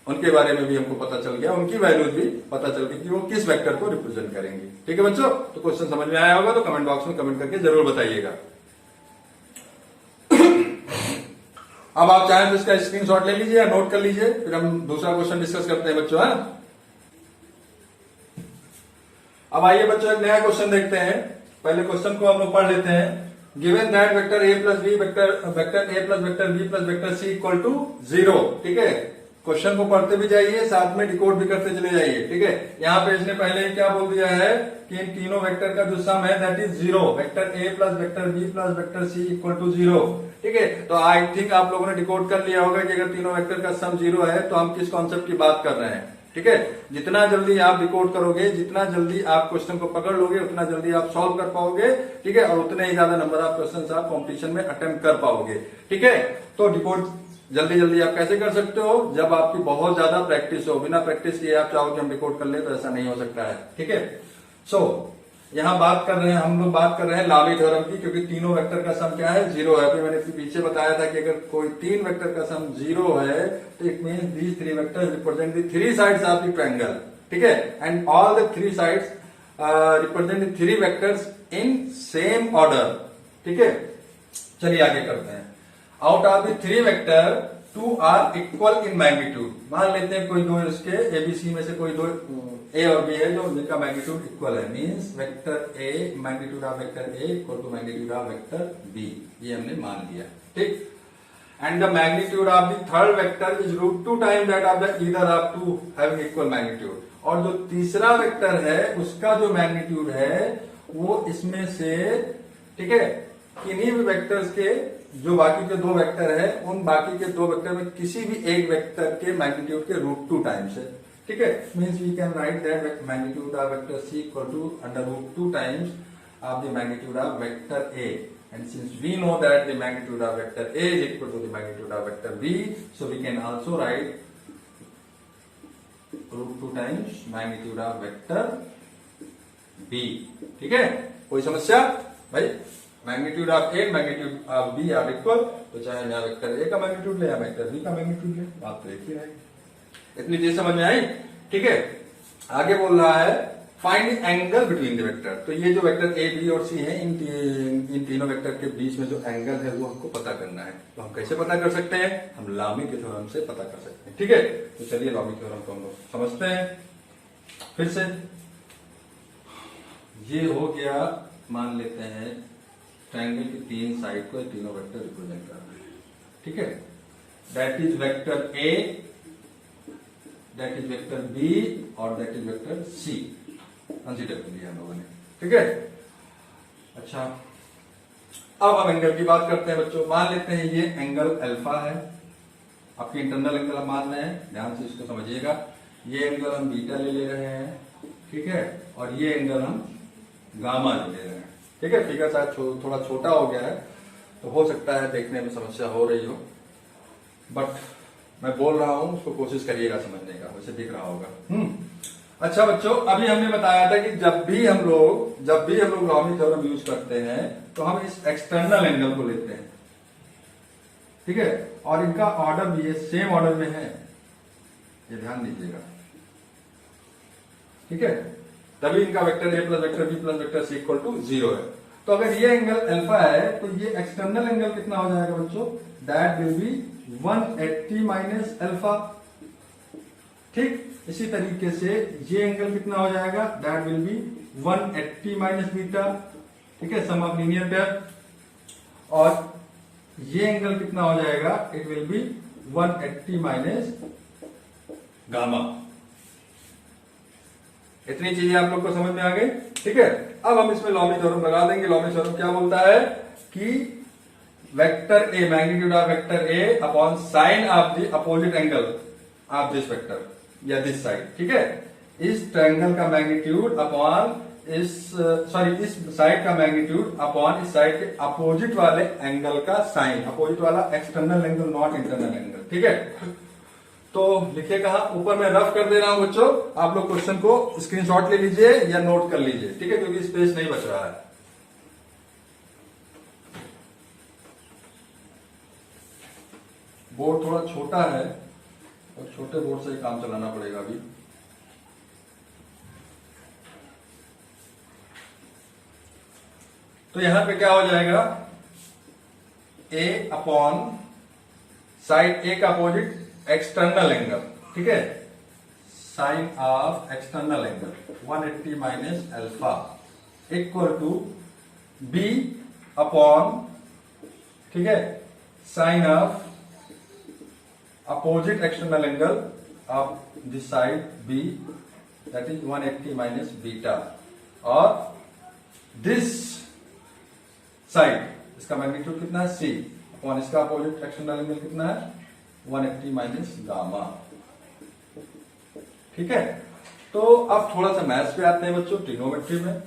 उनके बारे में भी हमको पता चल गया, उनकी वैल्यूज भी पता चल गई कि वो किस वेक्टर को रिप्रेजेंट करेंगे, ठीक है बच्चों। तो क्वेश्चन समझ में आया होगा तो कमेंट बॉक्स में कमेंट करके जरूर बताइएगा। अब आप चाहें तो इसका स्क्रीनशॉट ले लीजिए या नोट कर लीजिए, फिर हम दूसरा क्वेश्चन डिस्कस करते हैं बच्चों, है। अब आइए बच्चों एक नया क्वेश्चन देखते हैं। पहले क्वेश्चन को हम लोग पढ़ लेते हैं। Given that vector A plus B vector A plus vector B plus vector C equal to 0, ठीक है। क्वेश्चन को पढ़ते भी जाइए, साथ में डिकोड भी करते चले जाइए, ठीक है। यहाँ पे इसने पहले क्या बोल दिया है कि इन तीनों वेक्टर का जो सम है that is 0, vector A plus vector B plus vector C equal to 0, ठीक है। तो आई थिंक आप लोगों ने डिकोड कर लिया होगा कि अगर तीनों वेक्टर का सम 0 है तो हम किस कॉन्सेप्ट की बात कर रहे हैं, ठीक है। जितना जल्दी आप डिकोड करोगे, जितना जल्दी आप क्वेश्चन को पकड़ लोगे, उतना जल्दी आप सॉल्व कर पाओगे, ठीक है। और उतने ही ज्यादा नंबर ऑफ क्वेश्चन आप कॉम्पिटिशन में अटेम्प्ट कर पाओगे, ठीक है। तो डिकोड जल्दी जल्दी आप कैसे कर सकते हो, जब आपकी बहुत ज्यादा प्रैक्टिस हो। बिना प्रैक्टिस किए आप चाहो कि हम डिकोड कर ले तो ऐसा नहीं हो सकता है, ठीक है। सो यहाँ बात कर रहे हैं, हम लोग बात कर रहे हैं लावी थ्योरम की, क्योंकि तीनों वेक्टर का सम क्या है, 0 है। अभी मैंने पीछे बताया था कि अगर कोई 3 वेक्टर का सम 0 है तो it means these 3 vectors represent the 3 sides of the triangle, ठीक है। And all the 3 sides represent the 3 vectors in same order, ठीक है। चलिए आगे करते हैं। Out of the 3 vector two are equal in magnitude. मान लेते हैं कोई दो इसके एबीसी में से कोई दो ए और बी है जो जिनका मैग्नीट्यूड इक्वल है, means vector A magnitude of vector A equal to magnitude of vector B, ये हमने मान लिया। ठीक, and the magnitude of the third vector is √2 time that of the either of two having equal magnitude. और जो तीसरा vector है उसका जो मैग्नीट्यूड है वो इसमें से, ठीक है, किन्हीं भी वेक्टर्स के जो बाकी के दो वेक्टर है उन बाकी के दो वेक्टर में किसी भी एक वेक्टर के मैग्नीट्यूड के √2 टाइम्स है। ठीक है, means we can write that magnitude of vector C equal to √2 times of the magnitude of vector A, and since we know that the magnitude of vector A is equal to the magnitude of vector B, so we can also write √2 times magnitude of vector B. ठीक है, कोई समस्या भाई? Magnitude of A magnitude of B are equal, तो चाहे यहाँ vector A का magnitude ले या वेक्टर बी का मैग्नीट्यूड ले, बात तो एक ही रहेगी। इतनी चीज समझ में आई? ठीक है, आगे बोल रहा है find angle between the vector. तो ये जो वेक्टर ए बी और सी है इन तीनों वेक्टर के बीच में जो एंगल है वो हमको पता करना है। तो हम कैसे पता कर सकते हैं? हम लामी के थ्योरम से पता कर सकते हैं। ठीक है, तो चलिए लामी थ्योरम को हम लोग समझते हैं फिर से। ये हो गया, मान लेते हैं ट्रायंगल की तीन साइड को तीनों वेक्टर रिप्रेजेंट कर रहे हैं। ठीक है, that is vector A, that is vector B और that is vector C consider कर लिया हम लोगों ने। ठीक है, अच्छा अब हम एंगल की बात करते हैं बच्चों। मान लेते हैं ये एंगल अल्फा है, आपकी इंटरनल एंगल हम मान रहे हैं, ध्यान से इसको समझिएगा। ये एंगल हम बीटा ले रहे हैं, ठीक है, और ये एंगल हम गामा ले रहे हैं। ठीक है, फिगर शायद थोड़ा छोटा हो गया है तो हो सकता है देखने में समस्या हो रही हो, बट मैं बोल रहा हूं उसको कोशिश करिएगा समझने का, वैसे दिख रहा होगा। अच्छा बच्चों, अभी हमने बताया था कि जब भी हम लोग लॉमी थ्योरम यूज करते हैं तो हम इस एक्सटर्नल एंगल को लेते हैं। ठीक है, और इनका ऑर्डर भी ये सेम ऑर्डर में है, ये ध्यान दीजिएगा। ठीक है, तभी इनका vector A plus vector B plus vector C equal to 0 है। तो अगर ये एंगल अल्फा है तो ये एक्सटर्नल एंगल कितना हो जाएगा बच्चों? That will B 180 minus alpha. ठीक, इसी तरीके से ये एंगल कितना हो जाएगा? That will B 180 minus beta. ठीक है, सम ऑफ लीनियर पेयर। और ये एंगल कितना हो जाएगा? It will be 180 minus gamma. इतनी चीजें आप लोग को समझ में आ गई? ठीक है, अब हम इसमें लॉमी थ्योरम लगा देंगे। लॉमी थ्योरम क्या बोलता है कि vector A magnitude of vector A upon sine of the opposite angle of this vector या दिस साइड। ठीक है, इस ट्रायंगल का मैग्नीट्यूड अपॉन इस साइड का मैग्नीट्यूड अपॉन इस साइड के अपोजिट वाले एंगल का साइन। अपोजिट वाला external angle, not internal angle. ठीक है, तो लिखे कहा ऊपर मैं रफ कर दे रहा हूं बच्चों, आप लोग क्वेश्चन को स्क्रीनशॉट ले लीजिए या नोट कर लीजिए। ठीक है, क्योंकि स्पेस नहीं बच रहा है। बोर्ड थोड़ा छोटा है और छोटे बोर्ड से ही काम चलाना पड़ेगा अभी। तो यहां पे क्या हो जाएगा? ए अपॉन साइड ए का अपोजिट एक्सटर्नल एंगल। ठीक है, sine of external angle 180 minus alpha equal to B upon, ठीक है, sine of opposite external angle of this side B, that is 180 minus beta. और दिस साइड, इसका मैग्नीट्यूड कितना है? C upon इसका opposite external angle कितना है? 180 minus gamma. ठीक है, तो अब थोड़ा सा मैथ्स पे आते हैं बच्चों, ट्रिग्नोमेट्री में।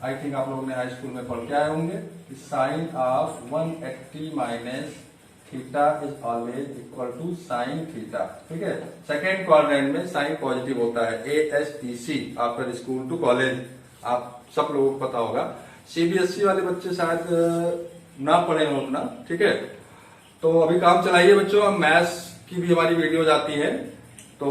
आई थिंक आप लोगों ने हाई स्कूल में पढ़ के आए होंगे। Sine of 180 minus theta is always equal to sine theta. ठीक है, सेकेंड क्वाड्रेंट में साइन पॉजिटिव होता है, ASTC after school to college, आप सब लोगों को पता होगा। CBSE वाले बच्चे शायद ना पढ़े हो उतना। ठीक है, तो अभी काम चलाइए बच्चों, हम मैथ्स की भी हमारी वीडियोज आती है तो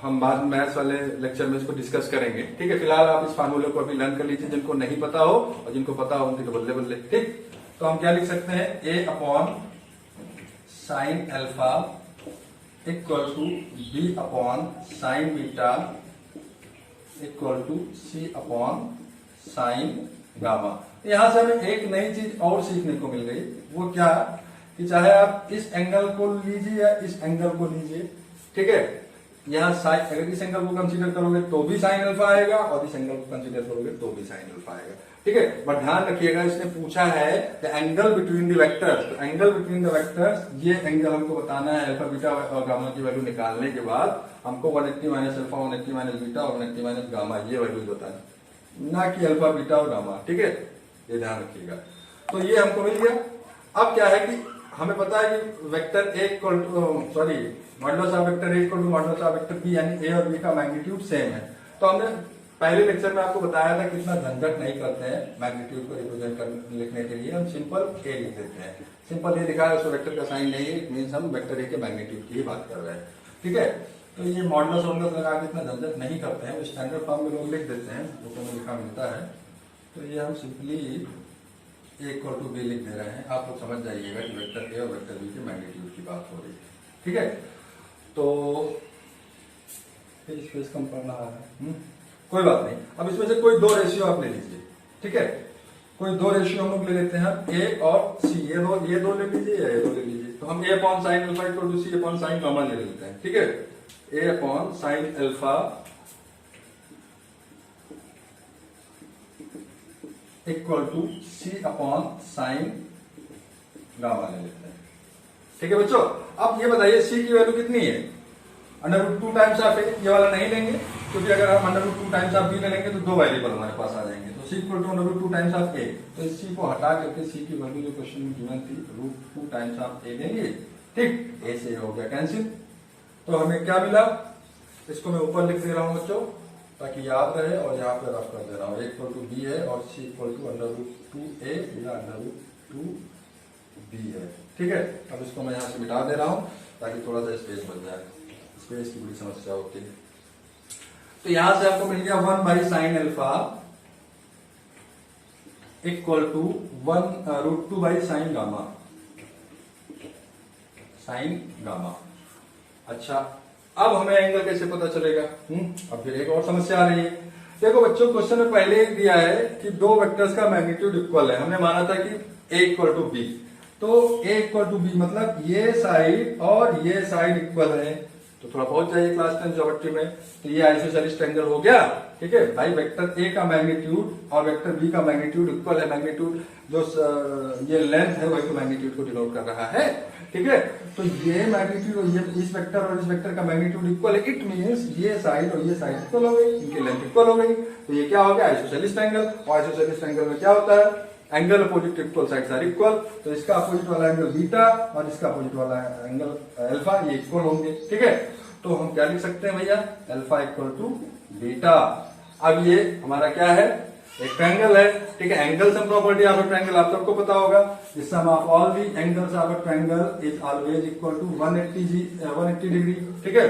हम बाद में मैथ्स वाले लेक्चर में इसको डिस्कस करेंगे। ठीक है, फिलहाल आप इस फार्मूले को अभी लर्न कर लीजिए, जिनको नहीं पता हो, और जिनको पता हो उनके तो बल्ले बल्ले। ठीक, तो हम क्या लिख सकते हैं? A upon sine alpha equal to B upon sine beta equal to C upon sine gamma. यहां से हमें एक नई चीज और सीखने को मिल गई, वो क्या कि चाहे आप इस एंगल को लीजिए या इस एंगल को लीजिए, ठीक है, यहाँ साइन, अगर इस एंगल को कंसीडर करोगे तो भी साइन अल्फा आएगा और इस एंगल को कंसीडर करोगे तो भी साइन अल्फा आएगा, ठीक है। बट ध्यान रखिएगा, इसने पूछा है the angle between the vectors, तो एंगल बिटवीन द वेक्टर्स, ये एंगल हमको बताना है अल्फा बीटा और गामा की वैल्यू निकालने के बाद हमको 180 माइनस अल्फा, 180 माइनस बीटा और 180 माइनस गामा ये वैल्यूज बताना, ना कि अल्फा बीटा और गामा, ठीक है, ये ध्यान रखिएगा। तो ये हमको मिल गया। अब क्या है कि हमें पता है कि vector A equal to sorry modulus of vector A equal to modulus of vector B, यानी ए और बी का मैग्नीट्यूड सेम है। तो हमने पहले लेक्चर में आपको बताया था कितना झंझट नहीं करते हैं मैग्नीट्यूड को रिप्रेजेंट कर लिखने के लिए, हम सिंपल ए लिख देते हैं। सिंपल ए लिखा है उसको वेक्टर का साइन नहीं है, इट मीन्स हम वेक्टर ए के मैग्नीट्यूड की ही बात कर रहे हैं, ठीक है। तो ये मॉडुलस वॉडुलस लगा के इतना झंझट नहीं करते हैं, स्टैंडर्ड फॉर्म में लोग लिख देते हैं, जो में लिखा मिलता है। तो ये हम simply A equal to B लिख दे रहे हैं, आप लोग समझ जाइएगा कि वेक्टर ए और वेक्टर बी के मैग्नीट्यूड की बात हो रही है, ठीक है। तो स्पेस कम पड़ रहा है, कोई बात नहीं। अब इसमें से कोई दो रेशियो आप ले लीजिए, ठीक है, कोई दो रेशियो हम लोग ले लेते हैं, ए और सी, ये दो ले लीजिए या ये दो ले लीजिए। तो हम A upon sine alpha equal to C upon sine gamma ले लेते हैं, ठीक है। A upon sine alpha equal to C upon sine gamma ले लेते हैं, ठीक है बच्चों। अब ये बताइए सी की वैल्यू कितनी है, √2 टाइम्स ऑफ ए, ये वाला नहीं लेंगे क्योंकि अगर हम √2 टाइम्स ऑफ बी ले लेंगे तो दो वेरिएबल हमारे पास आ जाएंगे। तो सी इक्वल टू √2 टाइम्स ऑफ ए, तो इस सी को हटा करके सी की वैल्यू जो क्वेश्चन में गिवन थी √2 टाइम्स ऑफ ए लेंगे, ठीक, ए से हो गया कैंसिल। तो हमें क्या मिला, इसको मैं ऊपर लिख दे रहा हूं बच्चों ताकि याद रहे, और यहाँ पे रफ कर दे रहा हूँ, ए इक्वल टू बी है और सी इक्वल टू √2 ए या √2 बी है, ठीक है। अब इसको मैं यहाँ से मिटा दे रहा हूँ ताकि थोड़ा सा स्पेस बच जाए, स्पेस की बड़ी समस्या होती है। तो यहां से आपको मिल गया 1 by sine alpha equal to √2 by sine gamma, sine gamma. अच्छा, अब हमें एंगल कैसे पता चलेगा? अब फिर एक और समस्या आ रही है। देखो बच्चों, क्वेश्चन में पहले ही दिया है कि दो वेक्टर्स का मैग्नीट्यूड इक्वल है। हमने माना था कि ए इक्वल टू बी, तो ए इक्वल टू बी मतलब ये साइड और ये साइड इक्वल है। तो थोड़ा पहुंच जाइए क्लास 10 ज्योमेट्री में, तो ये आइसोसेलेस ट्रायंगल हो गया, ठीक है भाई। वेक्टर ए का मैग्नीट्यूड और वेक्टर बी का मैग्नीट्यूड इक्वल है। मैग्नीट्यूड जो ये लेंथ है वही तो मैग्नीट्यूड को डिनोट कर रहा है, ठीक है। तो ये मैग्नीट्यूड और ये इस वेक्टर और इस वेक्टर का मैग्नीट्यूड इक्वल है, इट मींस ये साइड और ये साइड इक्वल हो गई, इनकी लेंथ इक्वल हो गई। तो ये क्या हो गया, आइसोसेलेस ट्रायंगल। और आइसोसेलेस ट्रायंगल में क्या होता है, angle opposite equal sides are equal. तो इसका अपोजिट वाला एंगल बीटा और इसका अपोजिट वाला एंगल अल्फा, ये इक्वल होंगे, ठीक है। तो हम क्या लिख सकते हैं भैया, अल्फा इक्वल टू बीटा। अब ये हमारा क्या है, एक ट्रायंगल है, ठीक है। Angle sum property of a triangle आप सबको पता होगा, the sum of all the angles of a triangle is always equal to 180 degree, ठीक है।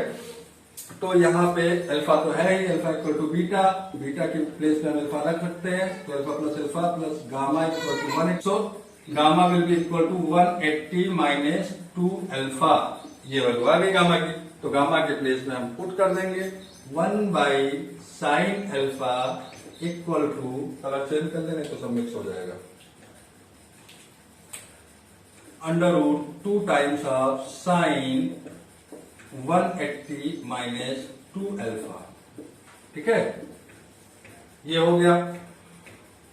तो यहाँ पे अल्फा तो है ही, alpha equal to beta, beta के प्लेस में हम अल्फा रख सकते हैं। तो alpha plus gamma equal to 180, so gamma will be equal to 180 minus 2 alpha, ये वैल्यू आ गई गामा की। तो गामा के प्लेस में हम पुट कर देंगे 1 by sine alpha equal to, colour change कर देने तो सब मिक्स हो जाएगा, √2 times of sine 180 minus 2 alpha, ठीक है। ये हो गया।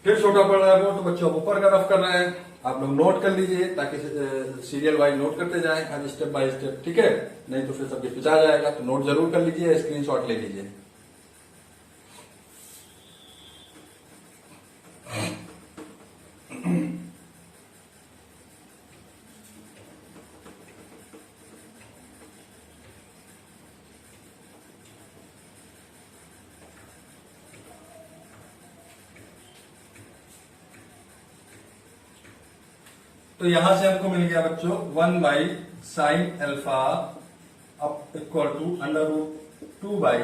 फिर छोटा पड़ रहा है वो, तो बच्चों ऊपर का रफ कर रहे हैं, आप लोग नोट कर लीजिए ताकि सीरियल वाइज नोट करते जाएं हर स्टेप बाय स्टेप, ठीक है। नहीं तो फिर सब कुछ पिछा जाएगा, तो नोट जरूर कर लीजिए, स्क्रीनशॉट ले लीजिए। तो यहां से हमको मिल गया बच्चों 1 बाई साइन अल्फा अब इक्वल टू √2 बाई,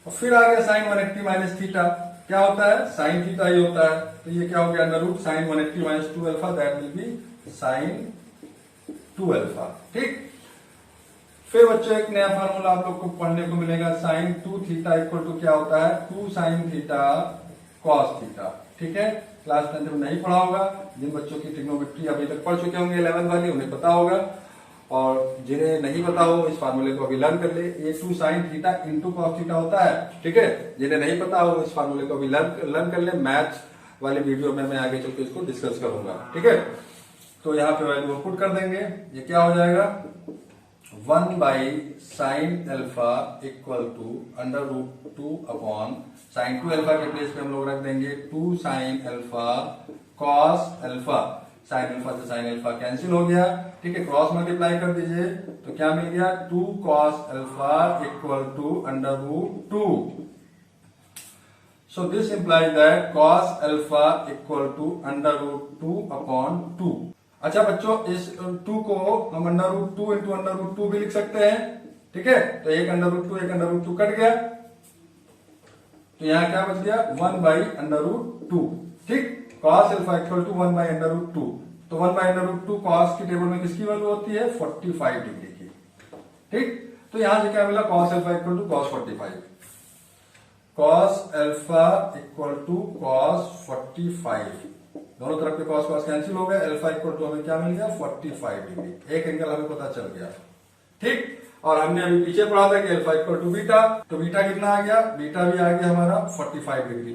और फिर आ गया साइन 180 माइनस थीटा। क्या होता है, साइन थीटा ही होता है। तो ये क्या हो गया, √ sine 180 minus 2 alpha, that will be sine 2 alpha, ठीक। फिर बच्चों एक नया फार्मूला आप लोग को पढ़ने को मिलेगा, साइन 2 थीटा इक्वल टू क्या होता है, 2 साइन थीटा कॉस थीटा। ठीक है, क्लास 10 में नहीं पढ़ा होगा, जिन बच्चों की ट्रिग्नोमेट्री अभी तक पढ़ चुके होंगे 11th वाली उन्हें पता होगा, और जिन्हें नहीं पता हो इस फार्मूले को अभी लर्न कर ले। ये 2 sine theta into cos theta होता है। ठीक है, जिन्हें नहीं पता हो इस फार्मूले को अभी लर्न कर ले, मैथ्स वाली वीडियो में मैं आगे चल के इसको डिस्कस करूंगा। ठीक है, तो यहाँ पे वैल्यू पुट कर देंगे, ये क्या हो जाएगा 1 by sine alpha equal to under root 2 upon sine 2 alpha के प्लेस पे हम लोग रख देंगे 2 sine alpha cos alpha. Sine alpha से साइन अल्फा कैंसिल हो गया। ठीक है, क्रॉस मल्टीप्लाई कर दीजिए तो क्या मिल गया 2 cos alpha equal to under root 2। So this implies that cos alpha equal to under root 2 upon 2। अच्छा बच्चों, इस 2 को हम under root 2 into under root 2 भी लिख सकते हैं। ठीक है, तो एक अंडर रूट 2 एक अंडर रूट 2 कट गया, तो यहां क्या बच गया 1 बाई अंडर रूट 2। ठीक, cos alpha equal to 1 by under root 2, तो 1 बाई अंडर रूट 2 cos की टेबल में किसकी वैल्यू होती है 45 डिग्री की। ठीक, तो यहां से क्या मिला cos alpha equal to cos 45, cos alpha equal to cos 45, दोनों तरफ के cos कैंसिल हो गए, अल्फा इक्वल टू हमें क्या मिल गया 45 डिग्री, एक एंगल हमें पता चल गया। ठीक, और हमने अभी पीछे पढ़ा था कि अल्फा इक्वल टू बीटा, तो बीटा कितना आ गया, बीटा भी आ गया हमारा 45 डिग्री।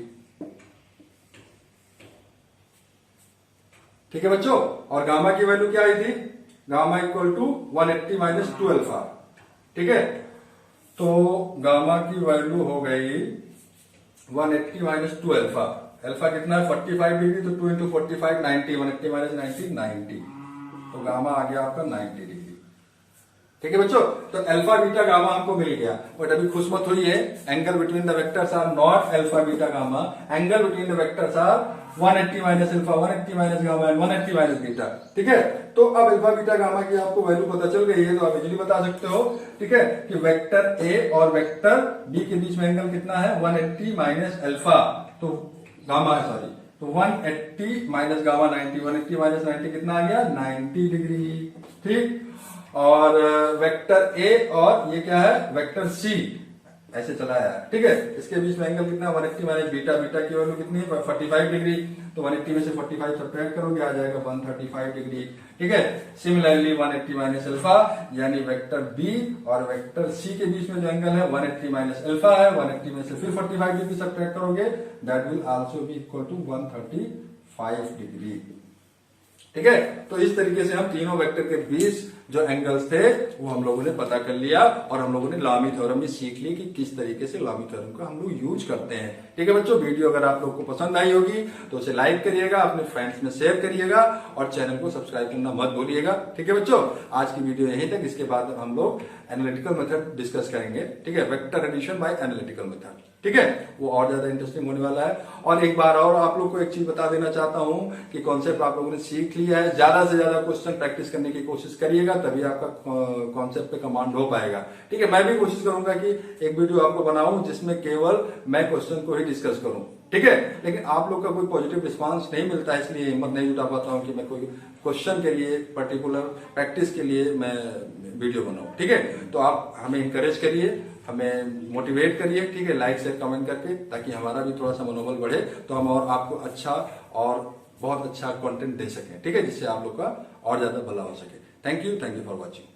ठीक है बच्चों, और गामा की वैल्यू क्या आई थी, gamma equal to 180 minus 2 alpha. ठीक है, तो गामा की वैल्यू हो गई 180 माइनस 2 अल्फा। अल्फा कितना है 45 डिग्री, तो 2 इंटू 45 90, 180 माइनस 90 90, तो गामा आ गया आपका 90 डिग्री। ठीक है बच्चों, तो अल्फा बीटा गामा हमको मिल गया, बट अभी खुश मत हुई है, angle between the vectors are not alpha beta gamma, angle between the vectors are 180 minus alpha, 180 minus gamma and 180 minus beta. ठीक है, तो अब अल्फा बीटा गामा की आपको वैल्यू पता चल गई है, तो आप इजीली बता सकते हो। ठीक है, कि वेक्टर ए और वेक्टर बी के बीच में एंगल कितना है 180 माइनस अल्फा, तो गामा है सॉरी, तो 180 माइनस गामा 90, 180 माइनस 90 कितना आ गया 90 डिग्री। ठीक, और वेक्टर ए और ये क्या है वेक्टर सी ऐसे चला है। ठीक है, इसके बीच में एंगल कितना 180 माइनस बीटा, बीटा की वैल्यू कितनी है 45 डिग्री, तो 180 में से 45 सब्ट्रैक्ट करोगे आ जाएगा 135 डिग्री। ठीक है, सिमिलरली 180 माइनस अल्फा यानी वेक्टर बी और वेक्टर सी के बीच में जो एंगल है 180 माइनस अल्फा है, 180 में से फिर 45 डिग्री सब्ट्रैक्ट करोगे, that will also be equal to 135 degree. ठीक है, तो इस तरीके से हम तीनों वेक्टर के बीच जो एंगल्स थे वो हम लोगों ने पता कर लिया, और हम लोगों ने लामी थ्योरम भी सीख ली कि किस तरीके से लामी थ्योरम का हम लोग यूज करते हैं। ठीक है बच्चों, वीडियो अगर आप लोग को पसंद आई होगी तो उसे लाइक करिएगा, अपने फ्रेंड्स में शेयर करिएगा, और चैनल को सब्सक्राइब करना मत भूलिएगा। ठीक है बच्चों, आज की वीडियो यहीं तक, इसके बाद हम लोग एनालिटिकल मेथड डिस्कस करेंगे। ठीक है, vector addition by analytical method. ठीक है, वो और ज्यादा इंटरेस्टिंग होने वाला है। और एक बार और आप लोग को एक चीज बता देना चाहता हूं कि कॉन्सेप्ट आप लोगों ने सीख लिया है, ज्यादा से ज्यादा क्वेश्चन प्रैक्टिस करने की कोशिश करिएगा, तभी आपका कॉन्सेप्ट पे कमांड हो पाएगा। ठीक है, मैं भी कोशिश करूंगा कि एक वीडियो आपको बनाऊं जिसमें केवल मैं क्वेश्चन को ही डिस्कस करूं। ठीक है, लेकिन आप लोग का कोई पॉजिटिव रिस्पांस नहीं मिलता है, इसलिए हिम्मत नहीं जुटा पाता हूं कि मैं कोई क्वेश्चन के लिए पर्टिकुलर प्रैक्टिस के लिए मैं वीडियो बनाऊं। ठीक है, तो आप हमें इंकरेज करिए, हमें मोटिवेट करिए। ठीक है, लाइक शेयर कमेंट करके, ताकि हमारा भी थोड़ा सा मनोबल बढ़े, तो हम और आपको अच्छा और बहुत अच्छा कंटेंट दे सकें। ठीक है, जिससे आप लोग का और ज्यादा भला हो सके। Thank you for watching.